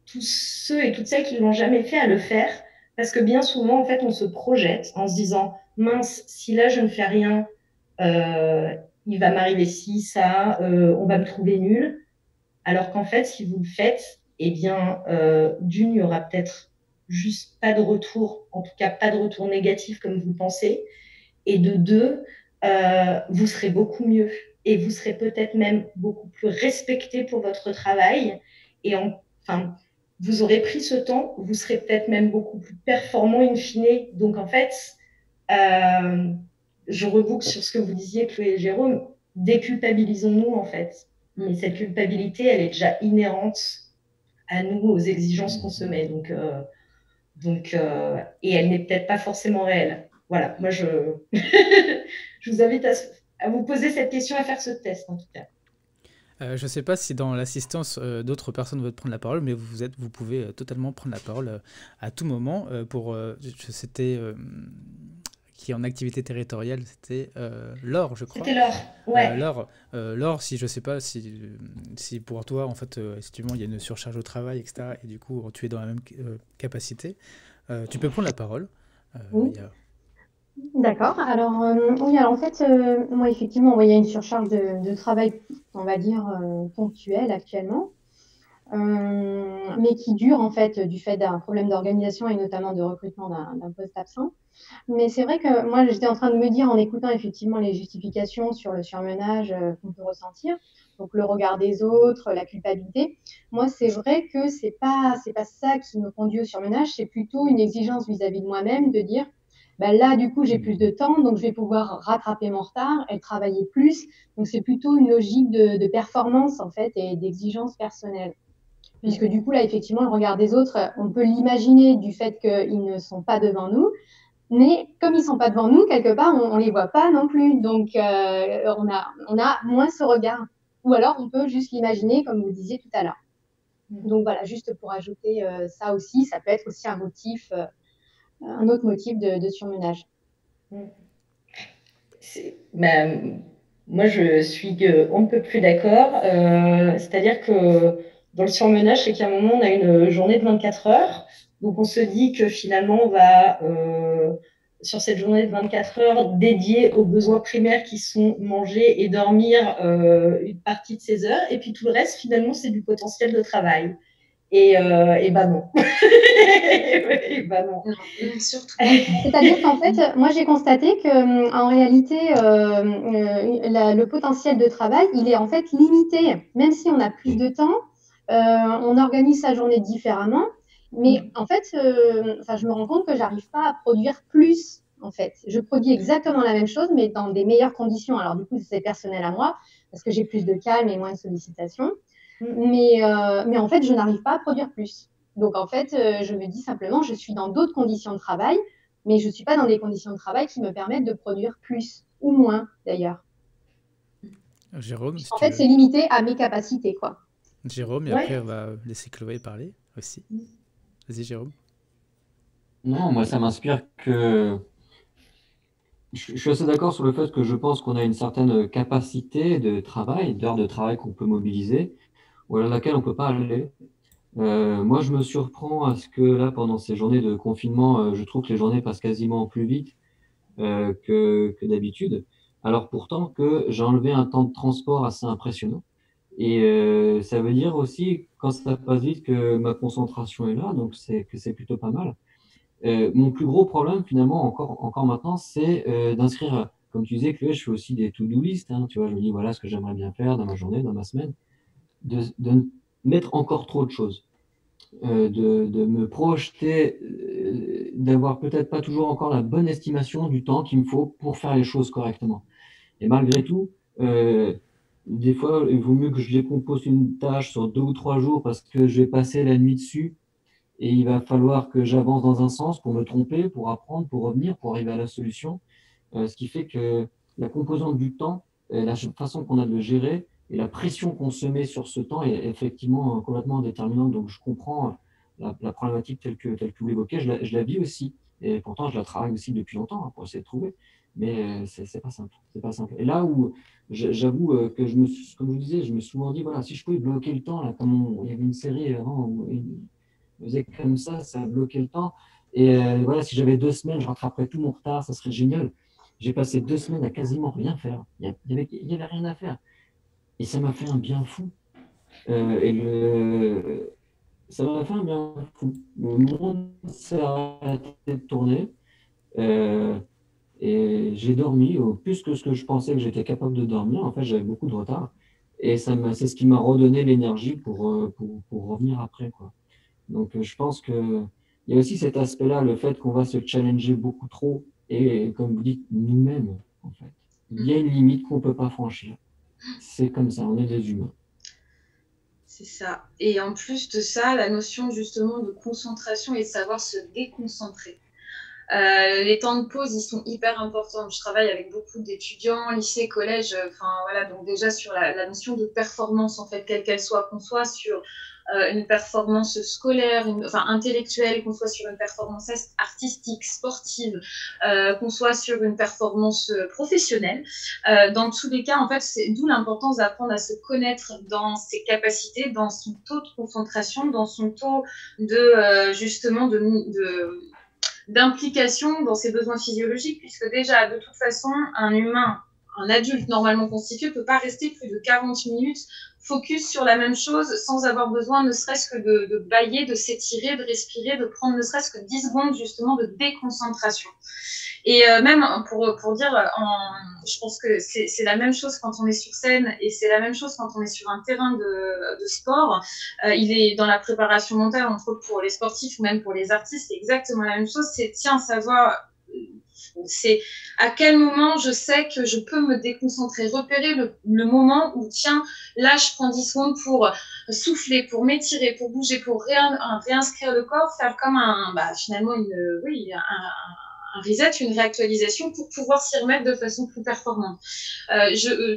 tous ceux et toutes celles qui ne l'ont jamais fait à le faire parce que bien souvent, en fait, on se projette en se disant mince, si là je ne fais rien, il va m'arriver ci, ça, on va me trouver nul. Alors qu'en fait, si vous le faites, eh bien, d'une, il y aura peut-être juste pas de retour, en tout cas pas de retour négatif comme vous le pensez. Et de deux, vous serez beaucoup mieux et vous serez peut-être même beaucoup plus respecté pour votre travail. Et enfin, vous aurez pris ce temps, vous serez peut-être même beaucoup plus performant in fine. Donc en fait, je reboucle sur ce que vous disiez, Chloé et Jérôme, déculpabilisons-nous en fait. Mais cette culpabilité, elle est déjà inhérente à nous, aux exigences qu'on se met. Et elle n'est peut-être pas forcément réelle. Voilà, moi je vous invite à vous poser cette question, à faire ce test en tout cas. Je ne sais pas si dans l'assistance, d'autres personnes veulent prendre la parole, mais vous pouvez totalement prendre la parole à tout moment. C'était qui est en activité territoriale, c'était Laure, je crois. C'était Laure, ouais. Laure, si je ne sais pas si pour toi, en fait, effectivement, il y a une surcharge au travail, etc., et du coup, tu es dans la même capacité, tu peux prendre la parole. Oui. D'accord. Alors, oui, alors en fait, moi, effectivement, il y a une surcharge de travail, on va dire, ponctuelle actuellement, mais qui dure, en fait, du fait d'un problème d'organisation et notamment de recrutement d'un poste absent. Mais c'est vrai que moi, j'étais en train de me dire, en écoutant effectivement les justifications sur le surmenage qu'on peut ressentir, donc le regard des autres, la culpabilité, moi, c'est vrai que c'est pas ça qui me conduit au surmenage, c'est plutôt une exigence vis-à-vis de moi-même de dire, ben là, du coup, j'ai plus de temps, donc je vais pouvoir rattraper mon retard et travailler plus. Donc, c'est plutôt une logique de performance, en fait, et d'exigence personnelle. Puisque du coup, là, effectivement, le regard des autres, on peut l'imaginer du fait qu'ils ne sont pas devant nous. Mais comme ils ne sont pas devant nous, quelque part, on ne les voit pas non plus. Donc, on a moins ce regard. Ou alors, on peut juste l'imaginer, comme vous disiez tout à l'heure. Donc, voilà, juste pour ajouter ça aussi, ça peut être aussi un motif, un autre motif de surmenage. Moi, je suis on ne peut plus d'accord. C'est-à-dire que dans le surmenage, c'est qu'à un moment, on a une journée de 24 heures. Donc, on se dit que finalement, on va, sur cette journée de 24 heures, dédier aux besoins primaires qui sont manger et dormir une partie de ces heures. Et puis tout le reste, finalement, c'est du potentiel de travail. Et ben non. Et ben non. Surtout. C'est-à-dire qu'en fait, moi j'ai constaté que en réalité, le potentiel de travail, il est en fait limité. Même si on a plus de temps, on organise sa journée différemment. Mais en fait, je me rends compte que j'arrive pas à produire plus. En fait, je produis exactement la même chose, mais dans des meilleures conditions. Alors du coup, c'est personnel à moi parce que j'ai plus de calme et moins de sollicitations. Mais en fait, je n'arrive pas à produire plus. Donc, en fait, je me dis simplement, je suis dans d'autres conditions de travail, mais je ne suis pas dans des conditions de travail qui me permettent de produire plus ou moins, d'ailleurs. Jérôme, si En tu fait, veux. c'est limité à mes capacités, quoi. Jérôme, et Ouais. après, on va laisser Chloé parler aussi. Vas-y, Jérôme. Non, moi, ça m'inspire que je suis assez d'accord sur le fait que je pense qu'on a une certaine capacité de travail, d'heures de travail qu'on peut mobiliser, ou à laquelle on ne peut pas aller. Moi, je me surprends à ce que là, pendant ces journées de confinement, je trouve que les journées passent quasiment plus vite que d'habitude. Alors pourtant que j'ai enlevé un temps de transport assez impressionnant. Et ça veut dire aussi, quand ça passe vite, que ma concentration est là, donc c'est plutôt pas mal. Mon plus gros problème, finalement, encore maintenant, c'est d'inscrire, comme tu disais, que je fais aussi des to-do list, hein, tu vois, je me dis, voilà ce que j'aimerais bien faire dans ma journée, dans ma semaine, de mettre encore trop de choses, de me projeter, d'avoir peut-être pas toujours encore la bonne estimation du temps qu'il me faut pour faire les choses correctement. Et malgré tout, des fois, il vaut mieux que je décompose une tâche sur 2 ou 3 jours parce que je vais passer la nuit dessus et il va falloir que j'avance dans un sens pour me tromper, pour apprendre, pour revenir, pour arriver à la solution. Ce qui fait que la composante du temps, la façon qu'on a de le gérer et la pression qu'on se met sur ce temps est effectivement complètement déterminante. Donc je comprends la problématique telle que vous l'évoquez, je la vis aussi. Et pourtant, je la travaille aussi depuis longtemps, hein, pour essayer de trouver. Mais c'est pas simple. C'est pas simple. Et là où j'avoue que comme je vous disais, je me suis souvent dit, voilà, si je pouvais bloquer le temps, là, comme il y avait une série avant où on faisait comme ça bloquait le temps. Et voilà, si j'avais 2 semaines, je rattraperais tout mon retard, ça serait génial. J'ai passé 2 semaines à quasiment rien faire. Il y avait rien à faire. Et ça m'a fait un bien fou. Ça m'a fait un bien fou. Le monde s'est arrêté de tourner. Et j'ai dormi plus que ce que je pensais que j'étais capable de dormir. En fait, j'avais beaucoup de retard. Et c'est ce qui m'a redonné l'énergie pour revenir après, quoi. Donc, je pense qu'il y a aussi cet aspect-là, le fait qu'on va se challenger beaucoup trop. Et comme vous dites, nous-mêmes, en fait. Il y a une limite qu'on ne peut pas franchir. C'est comme ça, on est des humains. C'est ça. Et en plus de ça, la notion justement de concentration et de savoir se déconcentrer. Les temps de pause, ils sont hyper importants. Je travaille avec beaucoup d'étudiants, lycée, collège, voilà, donc déjà sur la notion de performance, en fait, quelle qu'elle soit, qu'on soit sur une performance scolaire, intellectuelle, qu'on soit sur une performance artistique, sportive, qu'on soit sur une performance professionnelle. Dans tous les cas, en fait, c'est d'où l'importance d'apprendre à se connaître dans ses capacités, dans son taux de concentration, dans son taux d'implication dans ses besoins physiologiques, puisque déjà, de toute façon, un adulte normalement constitué ne peut pas rester plus de 40 minutes focus sur la même chose sans avoir besoin ne serait-ce que de bâiller, de s'étirer, de respirer, de prendre ne serait-ce que 10 secondes justement de déconcentration. Et même pour dire, je pense que c'est la même chose quand on est sur scène et c'est la même chose quand on est sur un terrain de sport. Il est dans la préparation mentale, entre autres pour les sportifs ou même pour les artistes, c'est exactement la même chose. C'est à quel moment je sais que je peux me déconcentrer, repérer le moment où, tiens, là, je prends 10 secondes pour souffler, pour m'étirer, pour bouger, pour réinscrire le corps, faire comme finalement un reset, une réactualisation pour pouvoir s'y remettre de façon plus performante.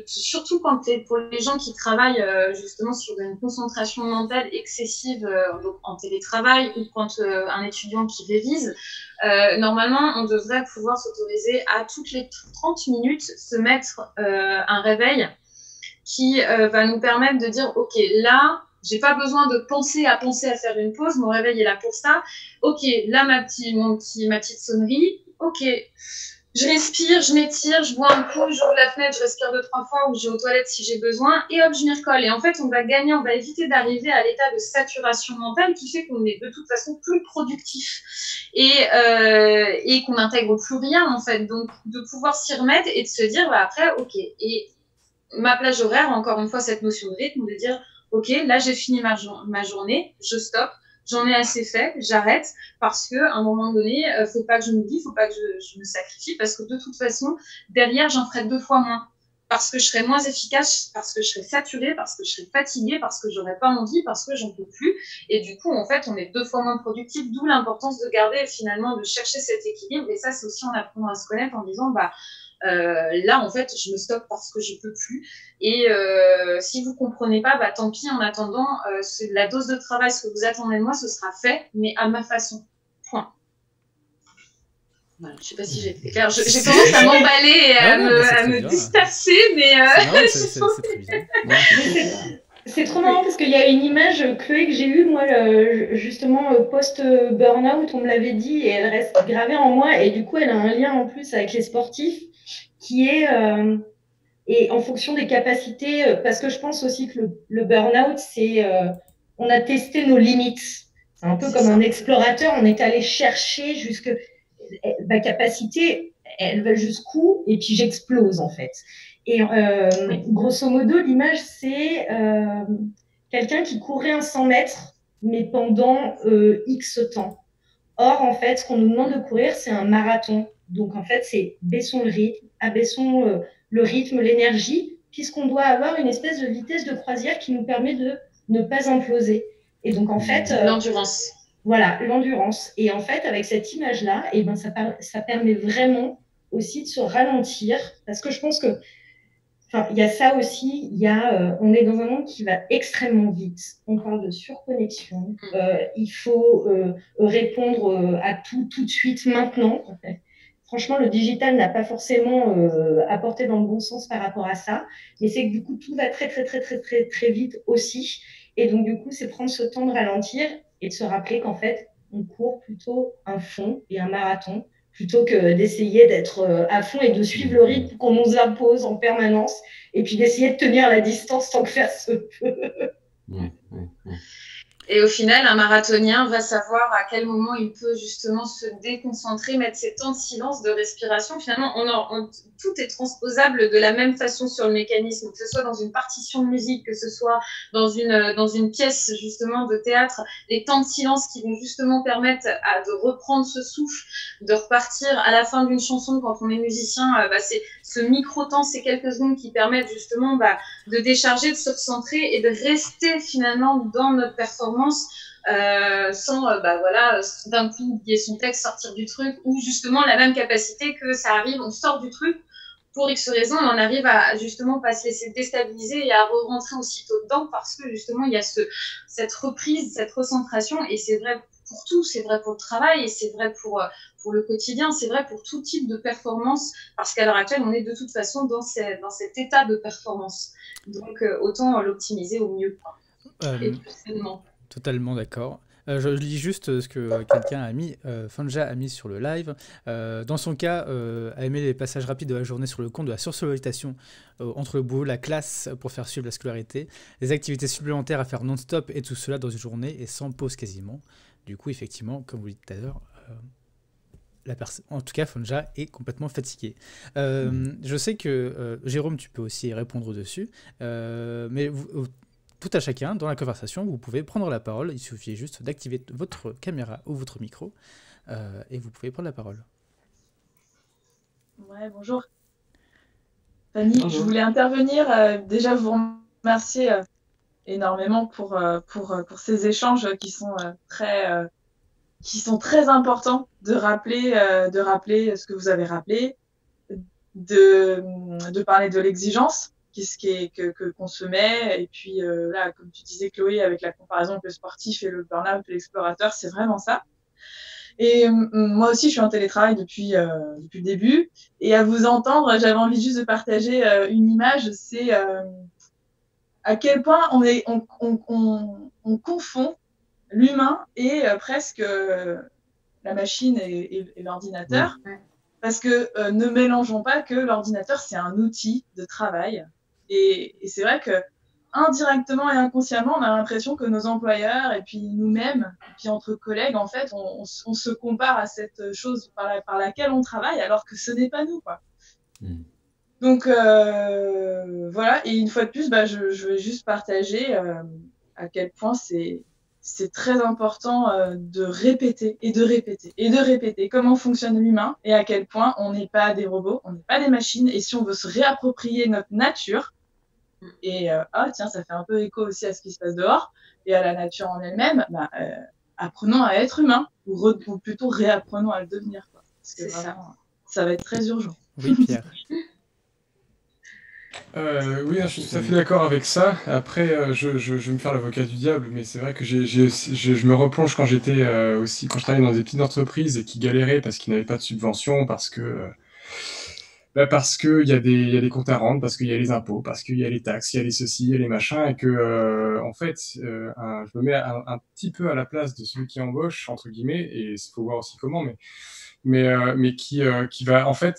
Surtout pour les gens qui travaillent justement sur une concentration mentale excessive donc en télétravail ou quand un étudiant qui révise, normalement, on devrait pouvoir s'autoriser à toutes les 30 minutes se mettre un réveil qui va nous permettre de dire, OK, là, J'ai pas besoin de penser à faire une pause. Mon réveil est là pour ça. Ok, là, ma petite sonnerie. Ok. Je respire, je m'étire, je bois un coup, j'ouvre la fenêtre, je respire 2-3 fois ou je vais aux toilettes si j'ai besoin et hop, je m'y recolle. Et en fait, on va gagner, on va éviter d'arriver à l'état de saturation mentale qui fait qu'on est de toute façon plus productif et qu'on n'intègre plus rien en fait. Donc, de pouvoir s'y remettre et de se dire, bah, après, ok. Et ma plage horaire, encore une fois, cette notion de rythme, de dire, ok, là, j'ai fini ma journée, je stoppe. J'en ai assez fait, j'arrête parce que à un moment donné, faut pas que je m'oublie, faut pas que je me sacrifie parce que de toute façon, derrière, j'en ferai 2 fois moins parce que je serai moins efficace, parce que je serai saturée, parce que je serai fatiguée, parce que j'aurai pas envie, parce que j'en peux plus. Et du coup, en fait, on est 2 fois moins productif, d'où l'importance de garder finalement, de chercher cet équilibre. Et ça, c'est aussi en apprenant à se connaître en disant, bah, là, en fait, je me stoppe parce que je peux plus. Et si vous comprenez pas, bah, tant pis. En attendant, c'est la dose de travail, ce que vous attendez de moi, ce sera fait, mais à ma façon. Point. Voilà, je sais pas si j'ai été claire. J'ai tendance à m'emballer et à me disperser, mais c'est très bien. C'est trop marrant parce qu'il y a une image, Chloé, que j'ai eue, moi, justement, post-burnout, on me l'avait dit, et elle reste gravée en moi. Et du coup, elle a un lien en plus avec les sportifs qui est, et en fonction des capacités, parce que je pense aussi que le burnout, c'est, on a testé nos limites. C'est un peu comme un explorateur, on est allé chercher jusque ma capacité, elle va jusqu'où, et puis j'explose en fait. Et grosso modo, l'image, c'est quelqu'un qui courait un 100 mètres, mais pendant X temps. Or, en fait, ce qu'on nous demande de courir, c'est un marathon. Donc, en fait, c'est baissons le rythme, abaissons le rythme, l'énergie, puisqu'on doit avoir une espèce de vitesse de croisière qui nous permet de ne pas imploser. Et donc, en fait... l'endurance. Voilà, l'endurance. Et en fait, avec cette image-là, eh ben, ça permet vraiment aussi de se ralentir, parce que je pense que il y a ça aussi, on est dans un monde qui va extrêmement vite. On parle de surconnexion. Il faut répondre à tout de suite maintenant. Franchement, le digital n'a pas forcément apporté dans le bon sens par rapport à ça, mais c'est que du coup, tout va très, très, très, très, très, très vite aussi. Et donc, du coup, c'est prendre ce temps de ralentir et de se rappeler qu'en fait, on court plutôt un fond et un marathon plutôt que d'essayer d'être à fond et de suivre le rythme qu'on nous impose en permanence, et puis d'essayer de tenir la distance tant que faire se peut. Et au final, un marathonien va savoir à quel moment il peut justement se déconcentrer, mettre ses temps de silence, de respiration. Finalement, tout est transposable de la même façon sur le mécanisme, que ce soit dans une partition de musique, que ce soit dans une pièce justement de théâtre. Les temps de silence qui vont justement permettre de reprendre ce souffle, de repartir à la fin d'une chanson quand on est musicien. C'est ce micro-temps, ces quelques secondes qui permettent justement de décharger, de se recentrer et de rester finalement dans notre performance sans d'un coup oublier son texte, sortir du truc, ou justement la même capacité que ça arrive, on sort du truc pour X raisons et on arrive à justement pas se laisser déstabiliser et à re-rentrer aussitôt dedans parce que justement il y a cette reprise, cette recentration, et c'est vrai pour tout, c'est vrai pour le travail et c'est vrai pour le quotidien, c'est vrai pour tout type de performance, parce qu'à l'heure actuelle on est de toute façon dans cet état de performance, donc autant l'optimiser au mieux, et plus sainement. Totalement d'accord. Je lis juste ce que quelqu'un a mis, Fonja a mis sur le live. Dans son cas, a aimé les passages rapides de la journée sur le compte de la sursollicitation entre le boulot, la classe pour faire suivre la scolarité, les activités supplémentaires à faire non-stop et tout cela dans une journée et sans pause quasiment. Du coup, effectivement, comme vous dites tout à l'heure, en tout cas, Fonja est complètement fatigué. Je sais que, Jérôme, tu peux aussi répondre dessus, mais tout à chacun, dans la conversation, vous pouvez prendre la parole. Il suffit juste d'activer votre caméra ou votre micro et vous pouvez prendre la parole. Ouais, bonjour. Fanny, bonjour. Je voulais intervenir. Déjà, vous remercier énormément pour ces échanges qui sont très importants, de rappeler ce que vous avez rappelé, de parler de l'exigence qu'on se met, et puis là, comme tu disais Chloé, avec la comparaison avec le sportif et le burn-out et l'explorateur, c'est vraiment ça. Et moi aussi, je suis en télétravail depuis le début, et à vous entendre, j'avais envie juste de partager une image, c'est à quel point on confond l'humain et presque la machine et l'ordinateur. Oui. Parce que ne mélangeons pas que l'ordinateur, c'est un outil de travail. Et c'est vrai que indirectement et inconsciemment, on a l'impression que nos employeurs et puis nous-mêmes, et puis entre collègues, en fait, on se compare à cette chose par laquelle on travaille, alors que ce n'est pas nous, quoi. Donc voilà, et une fois de plus, je vais juste partager à quel point c'est très important de répéter et de répéter et de répéter comment fonctionne l'humain et à quel point on n'est pas des robots, on n'est pas des machines. Et si on veut se réapproprier notre nature, et tiens, ça fait un peu écho aussi à ce qui se passe dehors et à la nature en elle-même, apprenons à être humain ou plutôt réapprenons à le devenir, quoi. Parce que vraiment, ça va être très urgent. Oui, Pierre. Oui, je suis tout à fait d'accord avec ça. Après, je vais me faire l'avocat du diable, mais c'est vrai que je me replonge quand j'étais aussi, quand je travaillais dans des petites entreprises et qui galéraient parce qu'ils n'avaient pas de subvention, parce que il y a des comptes à rendre, parce qu'il y a les impôts, parce qu'il y a les taxes, il y a les ceci, il y a les machins, et que en fait, je me mets un petit peu à la place de celui qui embauche entre guillemets, et il faut voir aussi comment, mais qui va en fait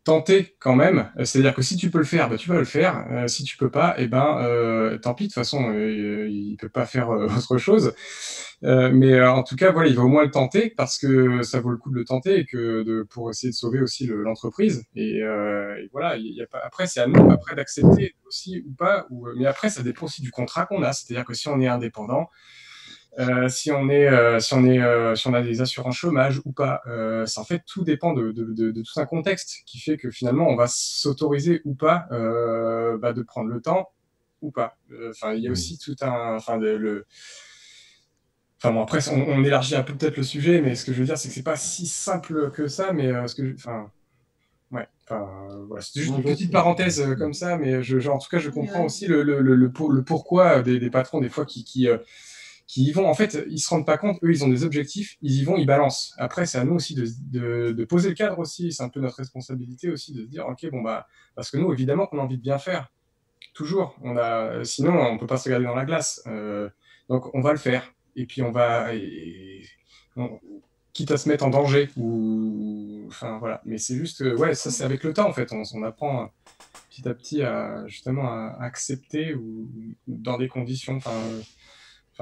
tenter quand même. C'est-à-dire que si tu peux le faire, tu vas le faire. Si tu peux pas, tant pis. De toute façon, il peut pas faire autre chose. Mais en tout cas, voilà, il va au moins le tenter parce que ça vaut le coup de le tenter et pour essayer de sauver aussi l'entreprise. Et voilà, il y a pas. Après, c'est à nous après d'accepter aussi ou pas. Mais après, ça dépend aussi du contrat qu'on a. C'est-à-dire que si on est indépendant. Si on a des assurances chômage ou pas, ça en fait tout dépend de tout un contexte qui fait que finalement on va s'autoriser ou pas de prendre le temps ou pas. Enfin, il y a aussi tout un, enfin bon, après on élargit un peu peut-être le sujet, mais ce que je veux dire c'est que c'est pas si simple que ça, mais ouais, voilà, c'était juste une petite parenthèse comme ça, mais en tout cas je comprends aussi le pourquoi des patrons des fois qui y vont, en fait, ils se rendent pas compte, eux, ils ont des objectifs, ils y vont, ils balancent. Après, c'est à nous aussi de poser le cadre aussi, c'est un peu notre responsabilité aussi de se dire, ok, parce que nous, évidemment qu'on a envie de bien faire, toujours. Sinon, on peut pas se regarder dans la glace. Donc, on va le faire. Et puis, quitte à se mettre en danger, enfin, voilà. Mais c'est juste, ouais, ça, c'est avec le temps, en fait. On apprend petit à petit justement, à accepter ou dans des conditions,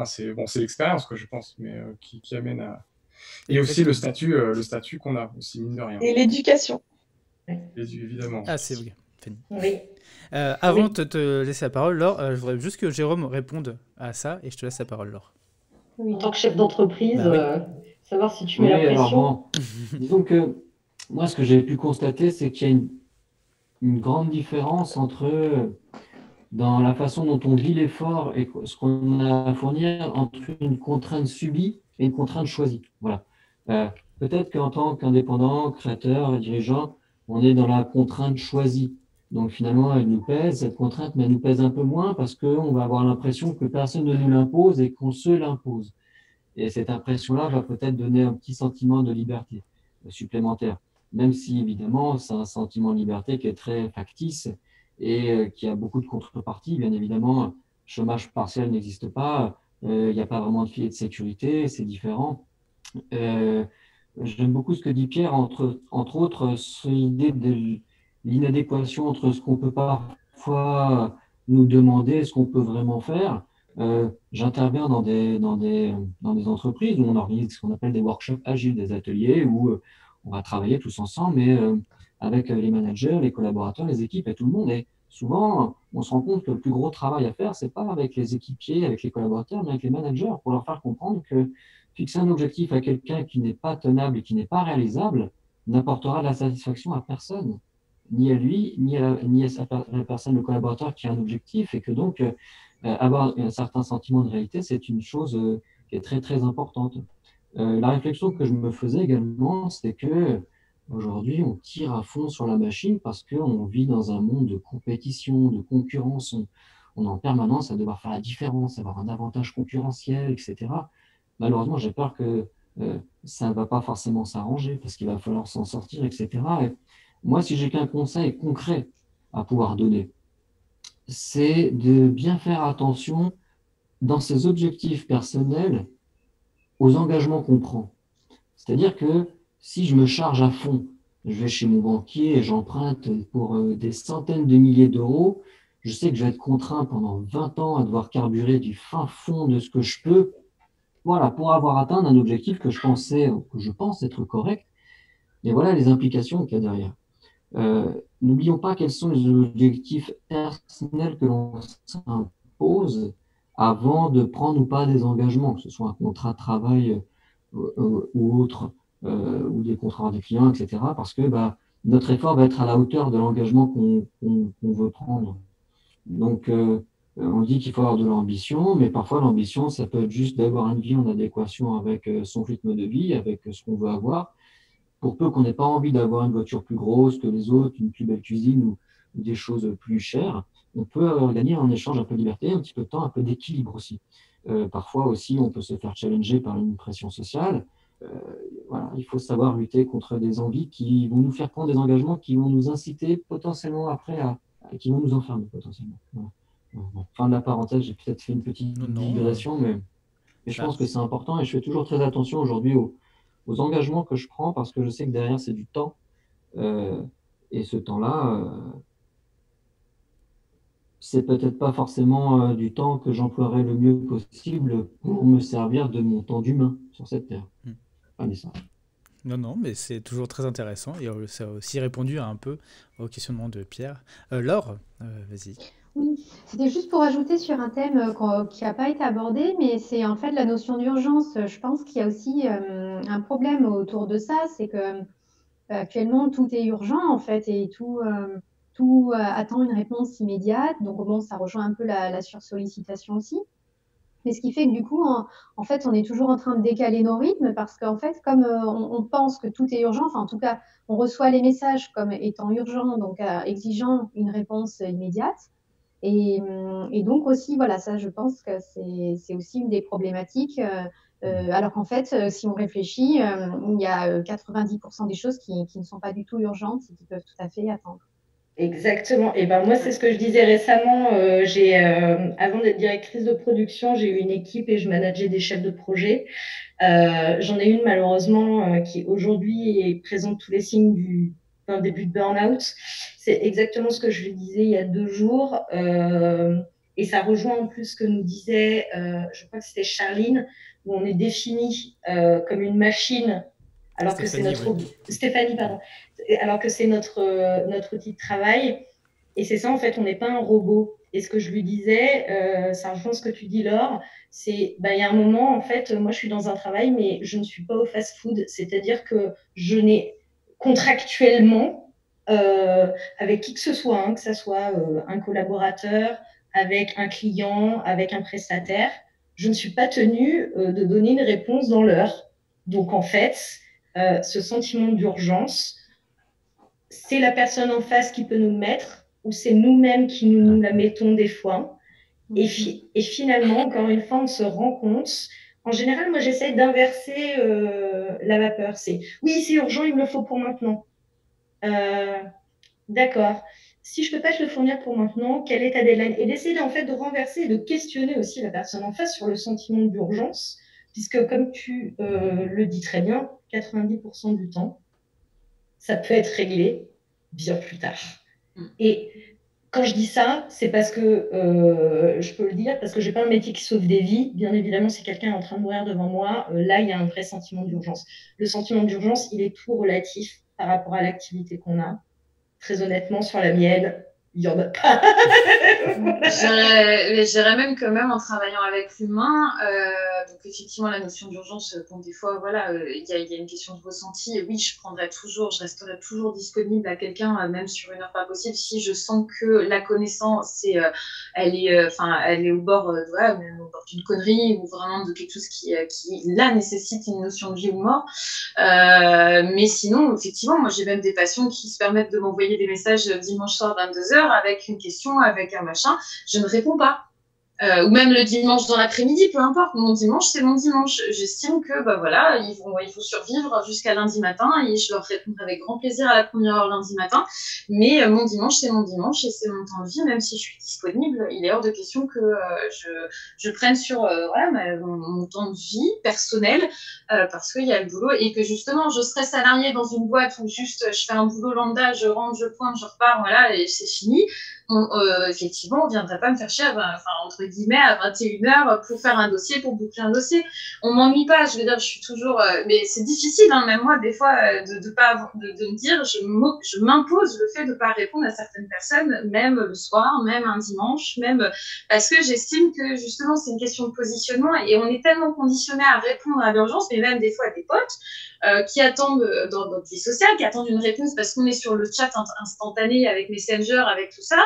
c'est l'expérience, quoi, je pense, mais qui amène à. Et aussi le statut qu'on a, aussi, mine de rien. Et l'éducation. Évidemment. Ah, c'est vrai. Oui. Avant de te laisser la parole, Laure, je voudrais juste que Jérôme réponde à ça et je te laisse la parole, Laure. Oui, en tant que chef d'entreprise, savoir si tu mets la pression. Alors, disons que moi, ce que j'ai pu constater, c'est qu'il y a une grande différence dans la façon dont on vit l'effort et ce qu'on a à fournir entre une contrainte subie et une contrainte choisie. Voilà. Peut-être qu'en tant qu'indépendant, créateur et dirigeant, on est dans la contrainte choisie. Donc finalement, elle nous pèse, cette contrainte, mais elle nous pèse un peu moins parce qu'on va avoir l'impression que personne ne nous l'impose et qu'on se l'impose. Et cette impression-là va peut-être donner un petit sentiment de liberté supplémentaire, même si évidemment, c'est un sentiment de liberté qui est très factice et qui a beaucoup de contreparties. Bien évidemment, chômage partiel n'existe pas, il n'y a pas vraiment de filet de sécurité, c'est différent. J'aime beaucoup ce que dit Pierre, entre autres, cette idée de l'inadéquation entre ce qu'on peut parfois nous demander et ce qu'on peut vraiment faire. J'interviens dans des entreprises où on organise ce qu'on appelle des workshops agiles, des ateliers où on va travailler tous ensemble, mais avec les managers, les collaborateurs, les équipes et tout le monde. Et souvent, on se rend compte que le plus gros travail à faire, c'est pas avec les équipiers, avec les collaborateurs, mais avec les managers pour leur faire comprendre que fixer un objectif à quelqu'un qui n'est pas tenable et qui n'est pas réalisable n'apportera de la satisfaction à personne, ni à lui, ni à la personne, le collaborateur qui a un objectif, et que donc avoir un certain sentiment de réalité, c'est une chose qui est très très importante. La réflexion que je me faisais également, c'est que aujourd'hui, on tire à fond sur la machine parce qu'on vit dans un monde de compétition, de concurrence. On est en permanence à devoir faire la différence, avoir un avantage concurrentiel, etc. Malheureusement, j'ai peur que ça ne va pas forcément s'arranger parce qu'il va falloir s'en sortir, etc. Et moi, si j'ai qu'un conseil concret à pouvoir donner, c'est de bien faire attention dans ses objectifs personnels aux engagements qu'on prend. C'est-à-dire que si je me charge à fond, je vais chez mon banquier et j'emprunte pour des centaines de milliers d'euros, je sais que je vais être contraint pendant 20 ans à devoir carburer du fin fond de ce que je peux, voilà, pour avoir atteint un objectif que je pense être correct. Et voilà les implications qu'il y a derrière. N'oublions pas quels sont les objectifs personnels que l'on s'impose avant de prendre ou pas des engagements, que ce soit un contrat de travail ou autre, ou des contrats des clients, etc. Parce que notre effort va être à la hauteur de l'engagement qu'on veut prendre. Donc, on dit qu'il faut avoir de l'ambition, mais parfois l'ambition, ça peut être juste d'avoir une vie en adéquation avec son rythme de vie, avec ce qu'on veut avoir. Pour peu qu'on n'ait pas envie d'avoir une voiture plus grosse que les autres, une plus belle cuisine ou des choses plus chères, on peut gagner en échange un peu de liberté, un petit peu de temps, un peu d'équilibre aussi. Parfois aussi, on peut se faire challenger par une pression sociale. Euh, voilà, il faut savoir lutter contre des envies qui vont nous faire prendre des engagements qui vont nous inciter potentiellement après qui vont nous enfermer potentiellement. Voilà. Bon, fin de la parenthèse, j'ai peut-être fait une petite Non, digression, mais je bah, pense que c'est important et je fais toujours très attention aujourd'hui aux engagements que je prends parce que je sais que derrière, c'est du temps. Euh, et ce temps-là, c'est peut-être pas forcément du temps que j'emploierai le mieux possible pour me servir de mon temps d'humain sur cette terre. Hmm. Allez, ça. Non, mais c'est toujours très intéressant et ça a aussi répondu un peu au questionnement de Pierre. Laure, vas-y. Oui, c'était juste pour ajouter sur un thème qui n'a pas été abordé, mais c'est en fait la notion d'urgence. Je pense qu'il y a aussi un problème autour de ça, c'est que actuellement tout est urgent en fait et tout attend une réponse immédiate. Donc bon, ça rejoint un peu la sursollicitation aussi. Mais ce qui fait que du coup, en fait, on est toujours en train de décaler nos rythmes parce qu'en fait, comme on pense que tout est urgent, enfin en tout cas, on reçoit les messages comme étant urgents, donc exigeant une réponse immédiate. Et donc aussi, voilà, ça, je pense que c'est aussi une des problématiques. Alors qu'en fait, si on réfléchit, il y a 90% des choses qui ne sont pas du tout urgentes et qui peuvent tout à fait attendre. Exactement. Et ben moi, c'est ce que je disais récemment. Avant d'être directrice de production, j'ai eu une équipe et je manageais des chefs de projet. J'en ai une malheureusement qui aujourd'hui présente tous les signes d'un début de burn-out. C'est exactement ce que je lui disais il y a 2 jours. Et ça rejoint en plus ce que nous disait, je crois que c'était Charline, où on est défini comme une machine, alors que c'est Stéphanie, pardon, alors que c'est notre outil de travail. Et c'est ça, en fait, on n'est pas un robot. Et ce que je lui disais, ça rejoint ce que tu dis, Laure, c'est, il y a un moment, en fait, moi, je suis dans un travail, mais je ne suis pas au fast-food. C'est-à-dire que je n'ai contractuellement, avec qui que ce soit, que ce soit un collaborateur, avec un client, avec un prestataire, je ne suis pas tenue de donner une réponse dans l'heure. Donc, en fait, ce sentiment d'urgence, c'est la personne en face qui peut nous le mettre ou c'est nous-mêmes qui nous la mettons des fois. Et finalement, encore une fois, on se rend compte. En général, moi, j'essaie d'inverser la vapeur. C'est oui, c'est urgent, il me le faut pour maintenant. D'accord. Si je ne peux pas te le fournir pour maintenant, quelle est ta deadline? Et d'essayer en fait de renverser et de questionner aussi la personne en face sur le sentiment d'urgence, puisque comme tu le dis très bien, 90% du temps, ça peut être réglé bien plus tard. Et quand je dis ça, c'est parce que je peux le dire, parce que je n'ai pas un métier qui sauve des vies. Bien évidemment, si quelqu'un est en train de mourir devant moi, là, il y a un vrai sentiment d'urgence. Le sentiment d'urgence, il est tout relatif par rapport à l'activité qu'on a. Très honnêtement, sur la mienne, il n'y en a pas. Je dirais même que même en travaillant avec l'humain, donc effectivement la notion d'urgence, bon, des fois voilà, il y a une question de ressenti. Et oui, je resterai toujours disponible à quelqu'un, même sur une heure pas possible, si je sens que la connaissance, elle est au bord, même au bord d'une connerie ou vraiment de quelque chose qui là nécessite une notion de vie ou mort. Mais sinon, effectivement, moi j'ai même des patients qui se permettent de m'envoyer des messages dimanche soir 22h avec une question, avec un machin. Je ne réponds pas. ou même le dimanche dans l'après-midi, peu importe. Mon dimanche, c'est mon dimanche. J'estime que bah voilà, il faut survivre jusqu'à lundi matin et je leur répondrai avec grand plaisir à la première heure lundi matin. Mais mon dimanche, c'est mon dimanche et c'est mon temps de vie, même si je suis disponible. Il est hors de question que je prenne sur voilà, mon temps de vie personnel parce qu'il y a le boulot et que justement, je serais salariée dans une boîte où juste je fais un boulot lambda, je rentre, je pointe, je repars, voilà, et c'est fini. Effectivement, on viendrait pas me faire chier, entre guillemets, à 21h pour faire un dossier, pour boucler un dossier. On m'ennuie pas, je veux dire, je suis toujours... mais c'est difficile, hein, même moi, des fois, de me dire, je m'impose le fait de pas répondre à certaines personnes, même le soir, même un dimanche, même... Parce que j'estime que, justement, c'est une question de positionnement et on est tellement conditionné à répondre à l'urgence, mais même des fois à des potes qui attendent dans notre vie sociale, qui attendent une réponse parce qu'on est sur le chat instantané avec Messenger, avec tout ça.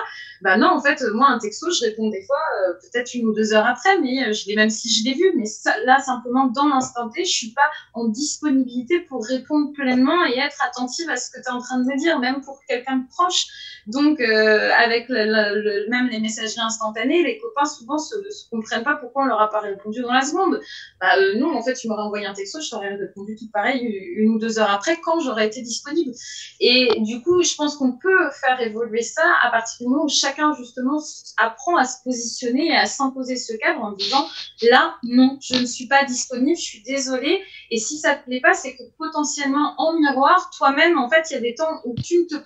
Bah non, en fait, moi, un texto, je réponds des fois peut-être 1 ou 2 heures après, mais même si je l'ai vu, mais ça, là, simplement, dans l'instant T, je suis pas en disponibilité pour répondre pleinement et être attentive à ce que tu es en train de me dire, même pour quelqu'un de proche. Donc, avec même les messageries instantanées, les copains, souvent, se comprennent pas pourquoi on leur a pas répondu dans la seconde. Bah non, en fait, tu m'aurais envoyé un texto, je t'aurais répondu tout pareil 1 ou 2 heures après, quand j'aurais été disponible. Et du coup, je pense qu'on peut faire évoluer ça à partir du moment où chacun, justement, apprend à se positionner et à s'imposer ce cadre en disant là, non, je ne suis pas disponible, je suis désolée. Et si ça te plaît pas, c'est que potentiellement, en miroir, toi-même, en fait, il y a des temps où tu ne te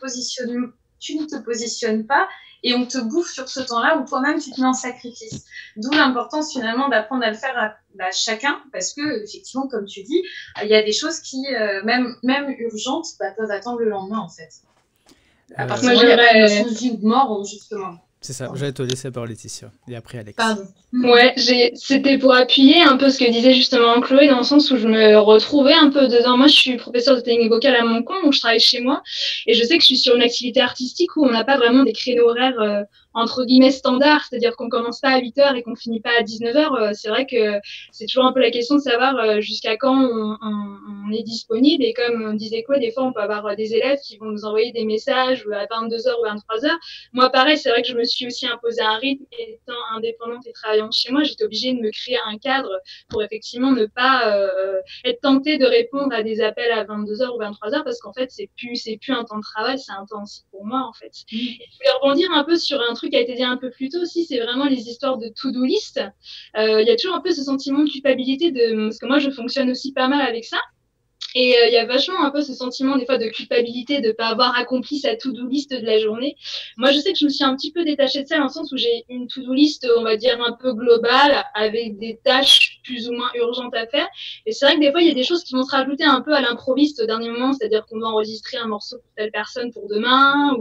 positionnes pas et on te bouffe sur ce temps-là où toi-même, tu te mets en sacrifice. D'où l'importance, finalement, d'apprendre à le faire à chacun, parce que, effectivement, comme tu dis, il y a des choses qui, même urgentes, peuvent attendre le lendemain, en fait. À partir du moment où il n'y a pas une notion de vie ou de mort, justement. C'est ça, j'allais te laisser la parole, Laetitia, et après Alex. Pardon. Ouais, c'était pour appuyer un peu ce que disait justement Chloé, dans le sens où je me retrouvais un peu dedans. Moi, je suis professeure de technique vocale à mon compte, donc je travaille chez moi, et je sais que je suis sur une activité artistique où on n'a pas vraiment des créneaux horaires entre guillemets standards, c'est-à-dire qu'on commence pas à 8h et qu'on finit pas à 19h. C'est vrai que c'est toujours un peu la question de savoir jusqu'à quand on est disponible, et comme disait Chloé, des fois on peut avoir des élèves qui vont nous envoyer des messages à 22h ou 23h. Moi, pareil, c'est vrai que je me suis aussi imposé un rythme, étant indépendante et travaillant chez moi, j'étais obligée de me créer un cadre pour effectivement ne pas être tentée de répondre à des appels à 22h ou 23h, parce qu'en fait, c'est plus un temps de travail, c'est un temps aussi pour moi, en fait. Et je voulais rebondir un peu sur un truc qui a été dit un peu plus tôt aussi, c'est vraiment les histoires de to-do list. Il y a toujours un peu ce sentiment de culpabilité, parce que moi, je fonctionne aussi pas mal avec ça. Et il y a vachement un peu ce sentiment des fois de culpabilité de ne pas avoir accompli sa to-do list de la journée. Moi, je sais que je me suis un petit peu détachée de ça, dans le sens où j'ai une to-do list, on va dire, un peu globale, avec des tâches plus ou moins urgentes à faire. Et c'est vrai que des fois, il y a des choses qui vont se rajouter un peu à l'improviste au dernier moment, c'est-à-dire qu'on doit enregistrer un morceau pour telle personne pour demain.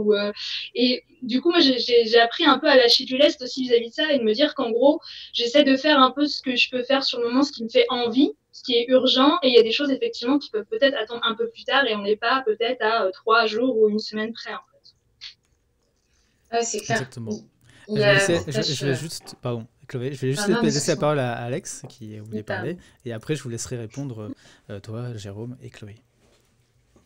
Et du coup, moi, j'ai appris un peu à lâcher du lest aussi vis-à-vis de ça, et de me dire qu'en gros, j'essaie de faire un peu ce que je peux faire sur le moment, ce qui me fait envie, ce qui est urgent, et il y a des choses effectivement qui peuvent peut-être attendre un peu plus tard, et on n'est pas peut-être à 3 jours ou 1 semaine près, en fait. Ouais, c'est clair. Exactement. Je vais juste, pardon, Chloé, je vais juste laisser la parole à Alex qui voulait parler, et après je vous laisserai répondre, toi, Jérôme et Chloé.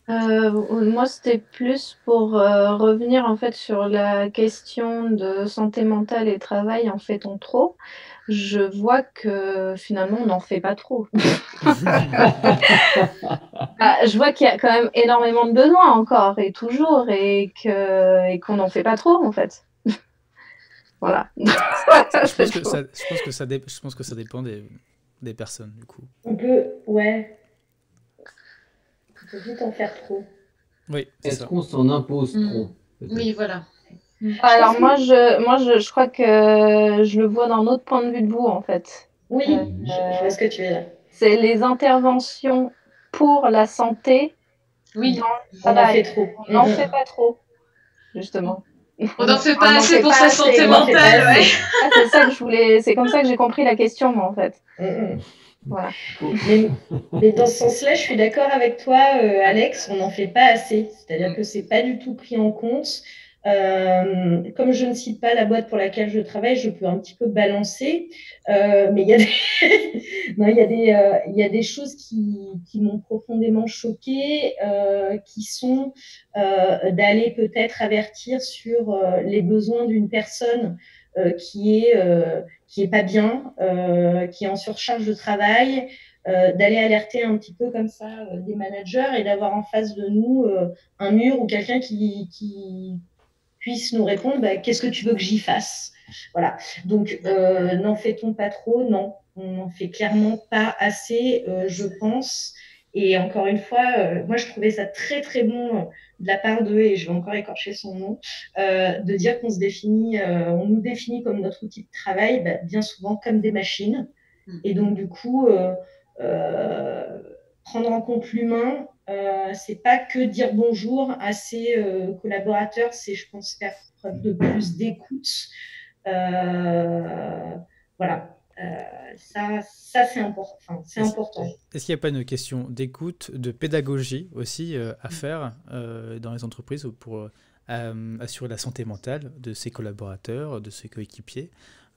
Moi, c'était plus pour revenir en fait sur la question de santé mentale et travail. En fait-on trop? Je vois que finalement, on n'en fait pas trop. Je vois qu'il y a quand même énormément de besoins encore et toujours, et qu'on n'en fait pas trop en fait. Voilà. Je pense que ça dépend des personnes du coup. On peut vite en faire trop. Oui. Est-ce qu'on s'en impose trop? Oui, voilà. Alors moi je crois que je le vois d'un autre point de vue de vous en fait. Oui, je vois ce que tu veux dire. C'est les interventions pour la santé. Oui, on en fait trop. On n'en fait pas trop, justement. On n'en fait pas assez pour sa santé mentale, ouais. C'est ça que c'est comme ça que j'ai compris la question, moi, en fait. Voilà. Mais dans ce sens-là, je suis d'accord avec toi, Alex, on n'en fait pas assez. C'est-à-dire que c'est pas du tout pris en compte. Comme je ne cite pas la boîte pour laquelle je travaille, je peux un petit peu balancer, mais il y a non, il y a des choses qui m'ont profondément choquée, qui sont d'aller peut-être avertir sur les besoins d'une personne qui est pas bien, qui est en surcharge de travail, d'aller alerter un petit peu comme ça des managers et d'avoir en face de nous un mur ou quelqu'un qui puisse nous répondre qu'est-ce que tu veux que j'y fasse. Voilà. Donc, n'en fait-on pas trop? Non, on n'en fait clairement pas assez, je pense. Et encore une fois, moi, je trouvais ça très, très bon de la part d'eux, et je vais encore écorcher son nom, de dire qu'on se définit, on nous définit comme notre outil de travail, bien souvent comme des machines. Et donc, du coup, prendre en compte l'humain, c'est pas que dire bonjour à ses collaborateurs, c'est, je pense, faire preuve de plus d'écoute. Voilà. Ça c'est important. Enfin, c'est important. Est-ce qu'il n'y a pas une question d'écoute, de pédagogie aussi à faire dans les entreprises pour assurer la santé mentale de ses collaborateurs, de ses coéquipiers?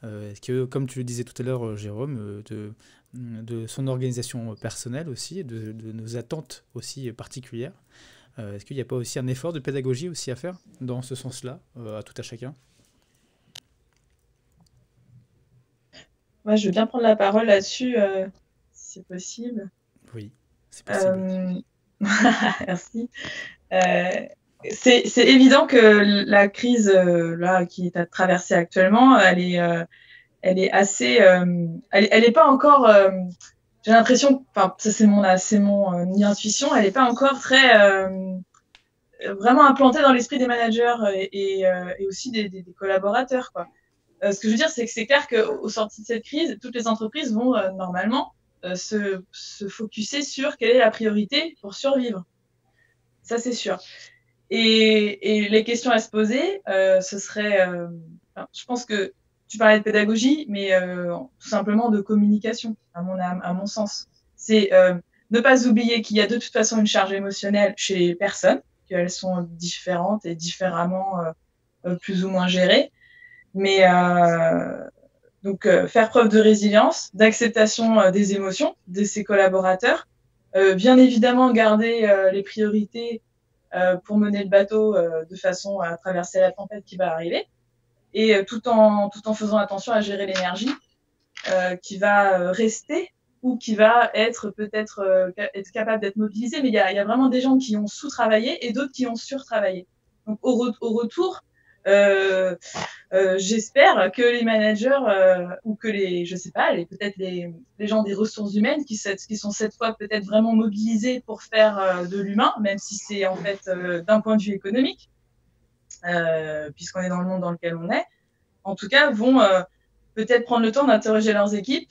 Est-ce que, comme tu le disais tout à l'heure, Jérôme, de son organisation personnelle aussi, de nos attentes aussi particulières, est-ce qu'il n'y a pas aussi un effort de pédagogie aussi à faire dans ce sens-là, à tout à chacun? Moi, je veux bien prendre la parole là-dessus, si c'est possible. Oui, c'est possible. Merci. C'est évident que la crise là qui est traversée actuellement, elle est assez, elle est pas encore. J'ai l'impression, enfin ça c'est mon intuition, elle est pas encore très vraiment implantée dans l'esprit des managers et aussi des collaborateurs, quoi. Ce que je veux dire, c'est que c'est clair qu'au sorti de cette crise, toutes les entreprises vont normalement se focuser sur quelle est la priorité pour survivre. Ça, c'est sûr. Et les questions à se poser, ce serait, je pense que tu parlais de pédagogie, mais tout simplement de communication, à mon sens. C'est ne pas oublier qu'il y a de toute façon une charge émotionnelle chez les personnes, qu'elles sont différentes et différemment plus ou moins gérées. Mais donc faire preuve de résilience, d'acceptation des émotions de ses collaborateurs, bien évidemment garder les priorités pour mener le bateau de façon à traverser la tempête qui va arriver, et tout en faisant attention à gérer l'énergie qui va rester ou qui va être peut-être être capable d'être mobilisée. Mais il y a vraiment des gens qui ont sous-travaillé et d'autres qui ont sur-travaillé. Donc au retour, j'espère que les managers ou que je sais pas, peut-être les gens des ressources humaines qui sont cette fois peut-être vraiment mobilisés pour faire de l'humain, même si c'est en fait d'un point de vue économique, puisqu'on est dans le monde dans lequel on est, en tout cas vont peut-être prendre le temps d'interroger leurs équipes,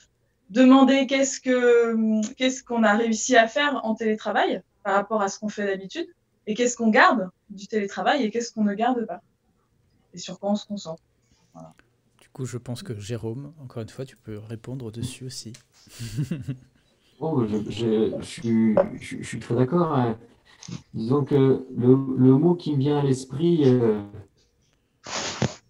demander qu'est-ce qu'on a réussi à faire en télétravail par rapport à ce qu'on fait d'habitude, et qu'est-ce qu'on garde du télétravail et qu'est-ce qu'on ne garde pas. Et sur quoi on se concentre. Voilà. Du coup, je pense que Jérôme, encore une fois, tu peux répondre dessus aussi. Bon, je suis très d'accord. Hein. Disons que le mot qui me vient à l'esprit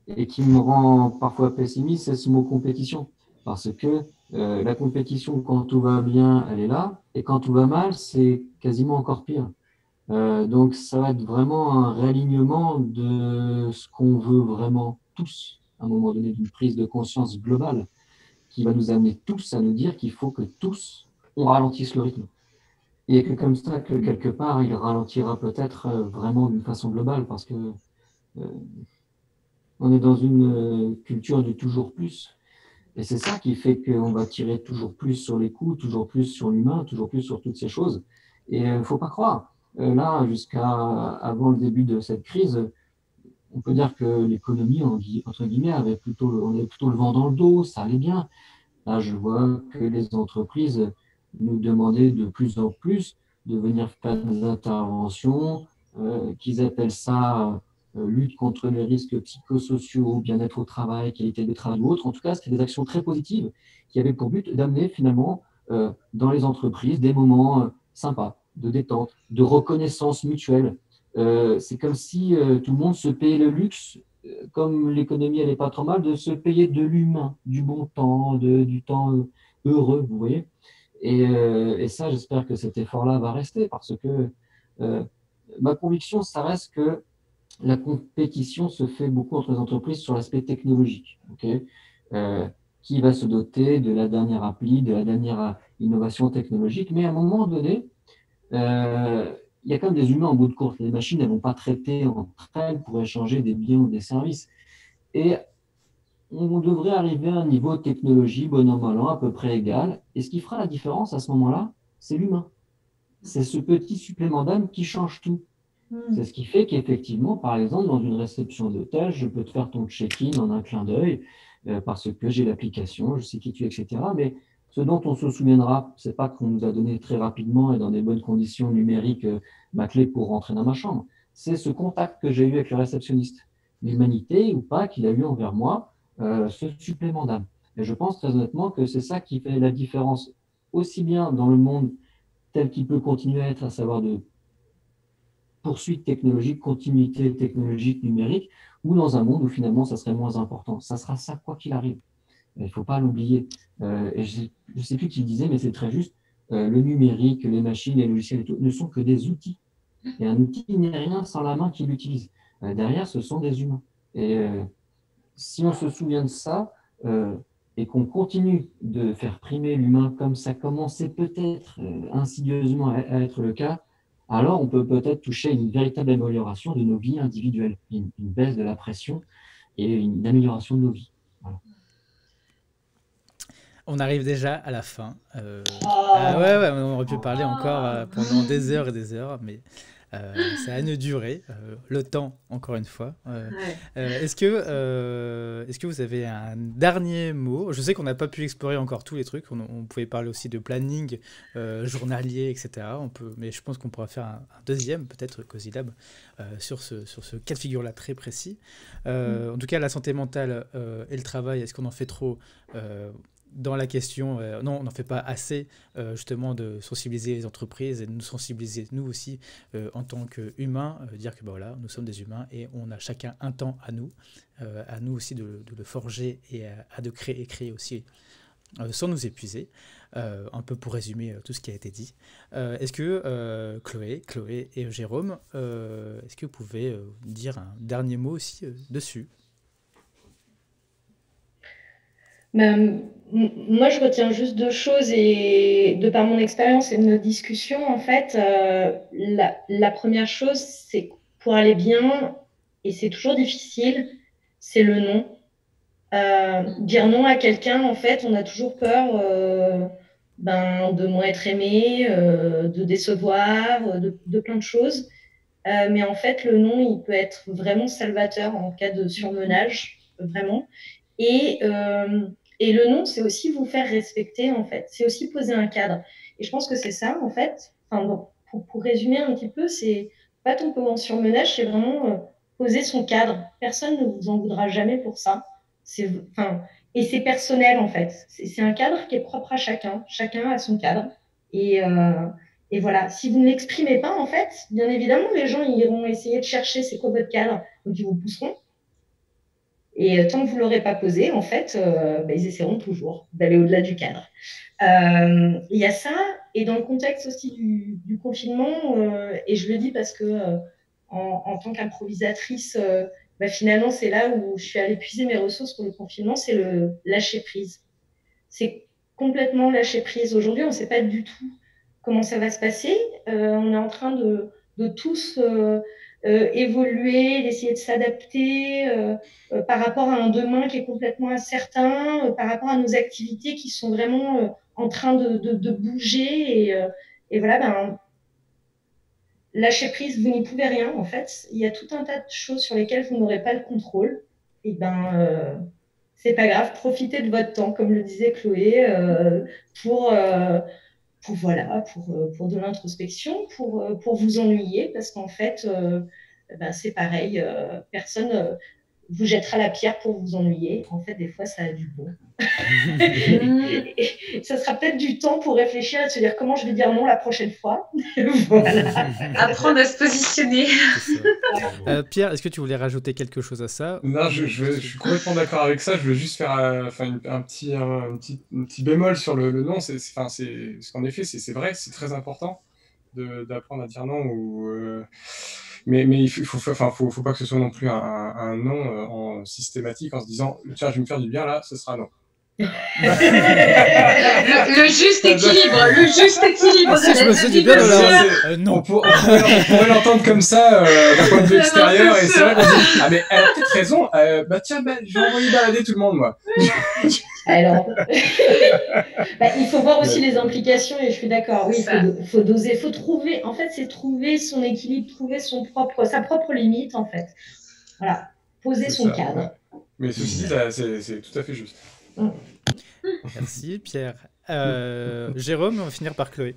et qui me rend parfois pessimiste, c'est ce mot compétition. Parce que la compétition, quand tout va bien, elle est là. Et quand tout va mal, c'est quasiment encore pire. Donc, ça va être vraiment un réalignement de ce qu'on veut vraiment tous, à un moment donné, d'une prise de conscience globale qui va nous amener tous à nous dire qu'il faut que tous, on ralentisse le rythme. Et que comme ça, que quelque part, il ralentira peut-être vraiment d'une façon globale parce que on est dans une culture du toujours plus. Et c'est ça qui fait qu'on va tirer toujours plus sur les coups, toujours plus sur l'humain, toujours plus sur toutes ces choses. Et il ne faut pas croire. Là, jusqu'à avant le début de cette crise, on peut dire que l'économie, entre guillemets, on avait plutôt le vent dans le dos, ça allait bien. Là, je vois que les entreprises nous demandaient de plus en plus de venir faire des interventions, qu'ils appellent ça lutte contre les risques psychosociaux, bien-être au travail, qualité de travail ou autre. En tout cas, c'était des actions très positives qui avaient pour but d'amener finalement dans les entreprises des moments sympas, de détente, de reconnaissance mutuelle. c'est comme si tout le monde se payait le luxe, comme l'économie elle n'est pas trop mal, de se payer de l'humain, du bon temps, du temps heureux, vous voyez. Et ça, j'espère que cet effort-là va rester parce que euh, ma conviction, ça reste que la compétition se fait beaucoup entre les entreprises sur l'aspect technologique. Okay. Qui va se doter de la dernière appli, de la dernière innovation technologique, mais à un moment donné, il y a quand même des humains en bout de course. Les machines, elles ne vont pas traiter entre elles pour échanger des biens ou des services. Et on devrait arriver à un niveau de technologie, bon an, mal an, à peu près égal. Et ce qui fera la différence à ce moment-là, c'est l'humain. C'est ce petit supplément d'âme qui change tout. C'est ce qui fait qu'effectivement, par exemple, dans une réception d'hôtel, je peux te faire ton check-in en un clin d'œil parce que j'ai l'application, je sais qui tu es, etc. Mais ce dont on se souviendra, c'est pas qu'on nous a donné très rapidement et dans des bonnes conditions numériques ma clé pour rentrer dans ma chambre. C'est ce contact que j'ai eu avec le réceptionniste. L'humanité ou pas qu'il a eu envers moi, ce supplément d'âme. Et je pense très honnêtement que c'est ça qui fait la différence aussi bien dans le monde tel qu'il peut continuer à être, à savoir de poursuite technologique, continuité technologique, numérique, ou dans un monde où finalement ça serait moins important. Ça sera ça quoi qu'il arrive. Il ne faut pas l'oublier. Et je ne sais plus qui le disait, mais c'est très juste. Le numérique, les machines, les logiciels et tout, ne sont que des outils. Et un outil n'est rien sans la main qui l'utilise. Derrière, ce sont des humains. Et si on se souvient de ça, et qu'on continue de faire primer l'humain comme ça commençait peut-être insidieusement à être le cas, alors on peut peut-être toucher une véritable amélioration de nos vies individuelles, une baisse de la pression et une amélioration de nos vies. Voilà. On arrive déjà à la fin. Oh. Ouais, on aurait pu parler encore pendant des heures et des heures, mais ça a une durée. Le temps, encore une fois. Est-ce que vous avez un dernier mot? Je sais qu'on n'a pas pu explorer encore tous les trucs. On pouvait parler aussi de planning journalier, etc. Mais je pense qu'on pourra faire un deuxième, peut-être, COSILAB, sur ce cas de figure-là très précis. En tout cas, la santé mentale et le travail, est-ce qu'on en fait trop dans la question, non, on n'en fait pas assez, justement, de sensibiliser les entreprises et de nous sensibiliser, nous aussi, en tant qu'humains, dire que voilà, nous sommes des humains et on a chacun un temps à nous aussi de le forger et de créer aussi sans nous épuiser, un peu pour résumer tout ce qui a été dit. Est-ce que Chloé et Jérôme, est-ce que vous pouvez dire un dernier mot aussi dessus? Moi, je retiens juste deux choses et de par mon expérience et de nos discussions, en fait, la première chose, c'est pour aller bien, et c'est toujours difficile, c'est le non. Dire non à quelqu'un, en fait, on a toujours peur de moins être aimé, de décevoir, de plein de choses. Mais en fait, le non, il peut être vraiment salvateur en cas de surmenage, vraiment. Et, euh, et le non, c'est aussi vous faire respecter, en fait. C'est aussi poser un cadre. Et je pense que c'est ça, en fait. Enfin, bon, pour résumer un petit peu, c'est pas tomber en surmenage, c'est vraiment poser son cadre. Personne ne vous en voudra jamais pour ça. Enfin, et c'est personnel, en fait. C'est un cadre qui est propre à chacun. Chacun a son cadre. Et, euh, et voilà, si vous ne l'exprimez pas, en fait, bien évidemment, les gens iront essayer de chercher c'est quoi votre cadre. Donc, ils vous pousseront. Et tant que vous ne l'aurez pas posé, en fait, ils essaieront toujours d'aller au-delà du cadre. Il y a ça, et dans le contexte aussi du confinement, et je le dis parce que en tant qu'improvisatrice, finalement, c'est là où je suis allée puiser mes ressources pour le confinement, c'est le lâcher-prise. C'est complètement lâcher-prise. Aujourd'hui, on ne sait pas du tout comment ça va se passer. On est en train de tous évoluer, d'essayer de s'adapter par rapport à un demain qui est complètement incertain, par rapport à nos activités qui sont vraiment en train de bouger. Et voilà, lâcher prise, vous n'y pouvez rien en fait. Il y a tout un tas de choses sur lesquelles vous n'aurez pas le contrôle. Et c'est pas grave, profitez de votre temps, comme le disait Chloé, pour de l'introspection, pour vous ennuyer, parce qu'en fait, c'est pareil, personne. vous jettera la pierre pour vous ennuyer. En fait, des fois, ça a du bon. Et ça sera peut-être du temps pour réfléchir et se dire comment je vais dire non la prochaine fois. Voilà. Apprendre à se positionner. Pierre, est-ce que tu voulais rajouter quelque chose à ça? Non, je suis complètement d'accord avec ça. Je veux juste faire un petit bémol sur le non. Parce qu'en effet, c'est vrai, c'est très important d'apprendre à dire non. Mais il faut pas que ce soit non plus un non en systématique en se disant tiens, je vais me faire du bien là, ce sera non. Le juste équilibre, le juste équilibre. Si je me fais du bien de la... non. On pourrait l'entendre comme ça d'un point de vue extérieur et c'est vrai qu'on dit ah mais elle a peut-être raison. Bah tiens, je vais envoyer balader tout le monde moi. Alors, il faut voir aussi les implications et je suis d'accord. Oui, il faut doser, faut trouver. En fait, c'est trouver son équilibre, trouver sa propre limite en fait. Voilà, poser son cadre. Ouais. Mais ceci dit, c'est tout à fait juste. Merci Pierre. Jérôme, on va finir par Chloé.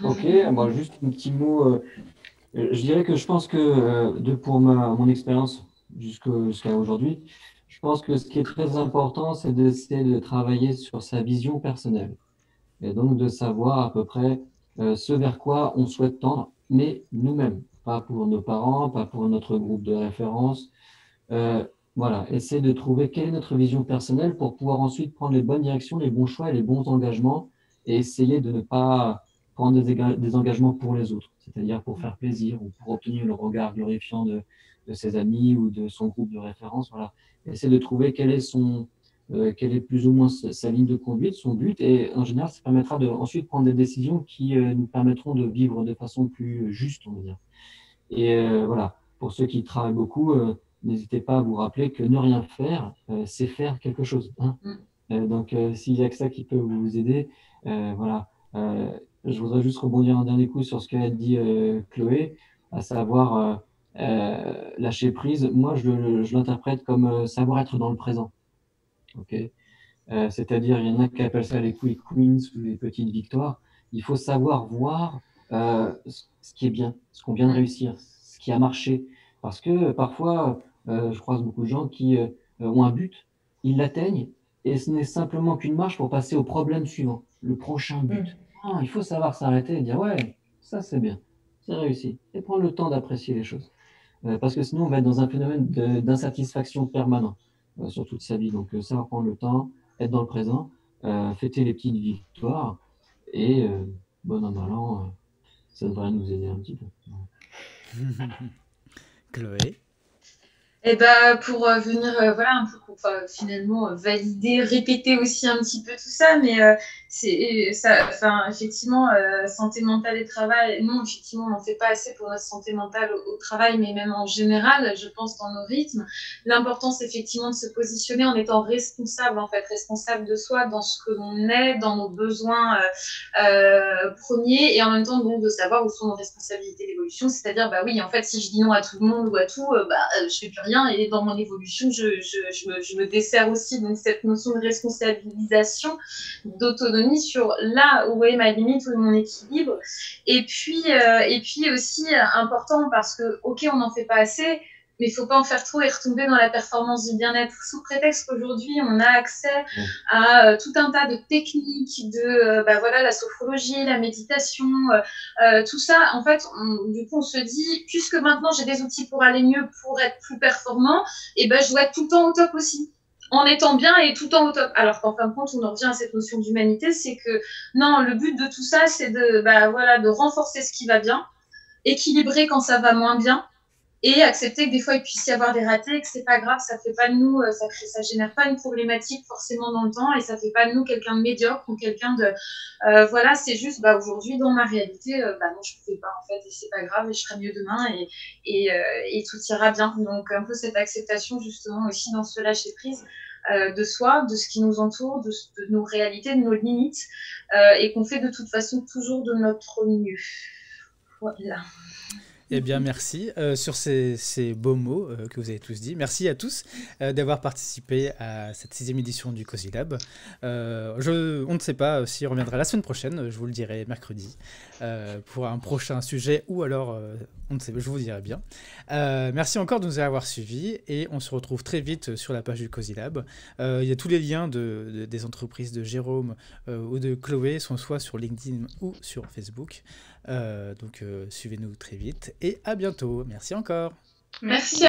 Ok, moi juste un petit mot. Je dirais que je pense que pour mon expérience jusqu'à aujourd'hui, je pense que ce qui est très important, c'est d'essayer de travailler sur sa vision personnelle. Et donc de savoir à peu près ce vers quoi on souhaite tendre, mais nous-mêmes, pas pour nos parents, pas pour notre groupe de référence. Voilà, essayer de trouver quelle est notre vision personnelle pour pouvoir ensuite prendre les bonnes directions, les bons choix et les bons engagements et essayer de ne pas prendre des engagements pour les autres, c'est-à-dire pour faire plaisir ou pour obtenir le regard glorifiant de ses amis ou de son groupe de référence. Voilà, essayer de trouver quelle est plus ou moins sa ligne de conduite, son but et en général, ça permettra de ensuite prendre des décisions qui nous permettront de vivre de façon plus juste, on va dire. Et voilà, pour ceux qui travaillent beaucoup, n'hésitez pas à vous rappeler que ne rien faire, c'est faire quelque chose. Hein. Donc, s'il y a que ça qui peut vous aider, voilà. Je voudrais juste rebondir un dernier coup sur ce qu'a dit Chloé, à savoir lâcher prise. Moi, je l'interprète comme savoir être dans le présent. Okay. C'est-à-dire, il y en a qui appellent ça les quick wins ou les petites victoires. Il faut savoir voir ce qui est bien, ce qu'on vient de réussir, ce qui a marché. Parce que parfois, je croise beaucoup de gens qui ont un but, ils l'atteignent, et ce n'est simplement qu'une marche pour passer au problème suivant, le prochain but. Ah, il faut savoir s'arrêter et dire, ouais, ça c'est bien, c'est réussi. Et prendre le temps d'apprécier les choses. Parce que sinon, on va être dans un phénomène d'insatisfaction permanent sur toute sa vie. Donc, savoir prendre le temps, être dans le présent, fêter les petites victoires, et bon an, mal an, ça devrait nous aider un petit peu. Chloé. Et pour venir voilà un peu pour finalement valider, répéter aussi un petit peu tout ça, mais c'est ça, effectivement santé mentale et travail, non effectivement on n'en fait pas assez pour notre santé mentale au travail, mais même en général, je pense dans nos rythmes. L'important c'est effectivement de se positionner en étant responsable en fait, responsable de soi dans ce que l'on est, dans nos besoins premiers, et en même temps donc de savoir où sont nos responsabilités d'évolution, c'est-à-dire oui en fait si je dis non à tout le monde ou à tout, je fais plus rien. Et dans mon évolution, je me desserre aussi. Donc, cette notion de responsabilisation, d'autonomie sur là où est ma limite, où est mon équilibre. Et puis aussi important parce que, ok, on n'en fait pas assez, mais il ne faut pas en faire trop et retomber dans la performance du bien-être. Sous prétexte qu'aujourd'hui, on a accès à tout un tas de techniques, de voilà, la sophrologie, la méditation, tout ça. En fait, du coup, on se dit, puisque maintenant j'ai des outils pour aller mieux, pour être plus performant, et je dois être tout le temps au top aussi. En étant bien et tout le temps au top. Alors qu'en fin de compte, on en revient à cette notion d'humanité, c'est que non, le but de tout ça, c'est de renforcer ce qui va bien, équilibrer quand ça va moins bien, et accepter que des fois il puisse y avoir des ratés, que c'est pas grave, ça fait pas de nous, ça génère pas une problématique forcément dans le temps, et ça fait pas de nous quelqu'un de médiocre ou quelqu'un de voilà, c'est juste aujourd'hui dans ma réalité, non je pouvais pas en fait, et c'est pas grave, et je ferai mieux demain, et tout ira bien. Donc un peu cette acceptation justement aussi dans ce lâcher prise de soi, de ce qui nous entoure, de nos réalités, de nos limites, et qu'on fait de toute façon toujours de notre mieux. Voilà. Eh bien, merci sur ces beaux mots que vous avez tous dit. Merci à tous d'avoir participé à cette 6e édition du Cozy Lab. On ne sait pas s'il reviendra la semaine prochaine, je vous le dirai mercredi, pour un prochain sujet, ou alors, on ne sait pas, je vous dirai bien. Merci encore de nous avoir suivis, et on se retrouve très vite sur la page du Cozy Lab. Il y a tous les liens des entreprises de Jérôme ou de Chloé, sont soit sur LinkedIn ou sur Facebook. Donc suivez-nous très vite et à bientôt. Merci encore. Merci.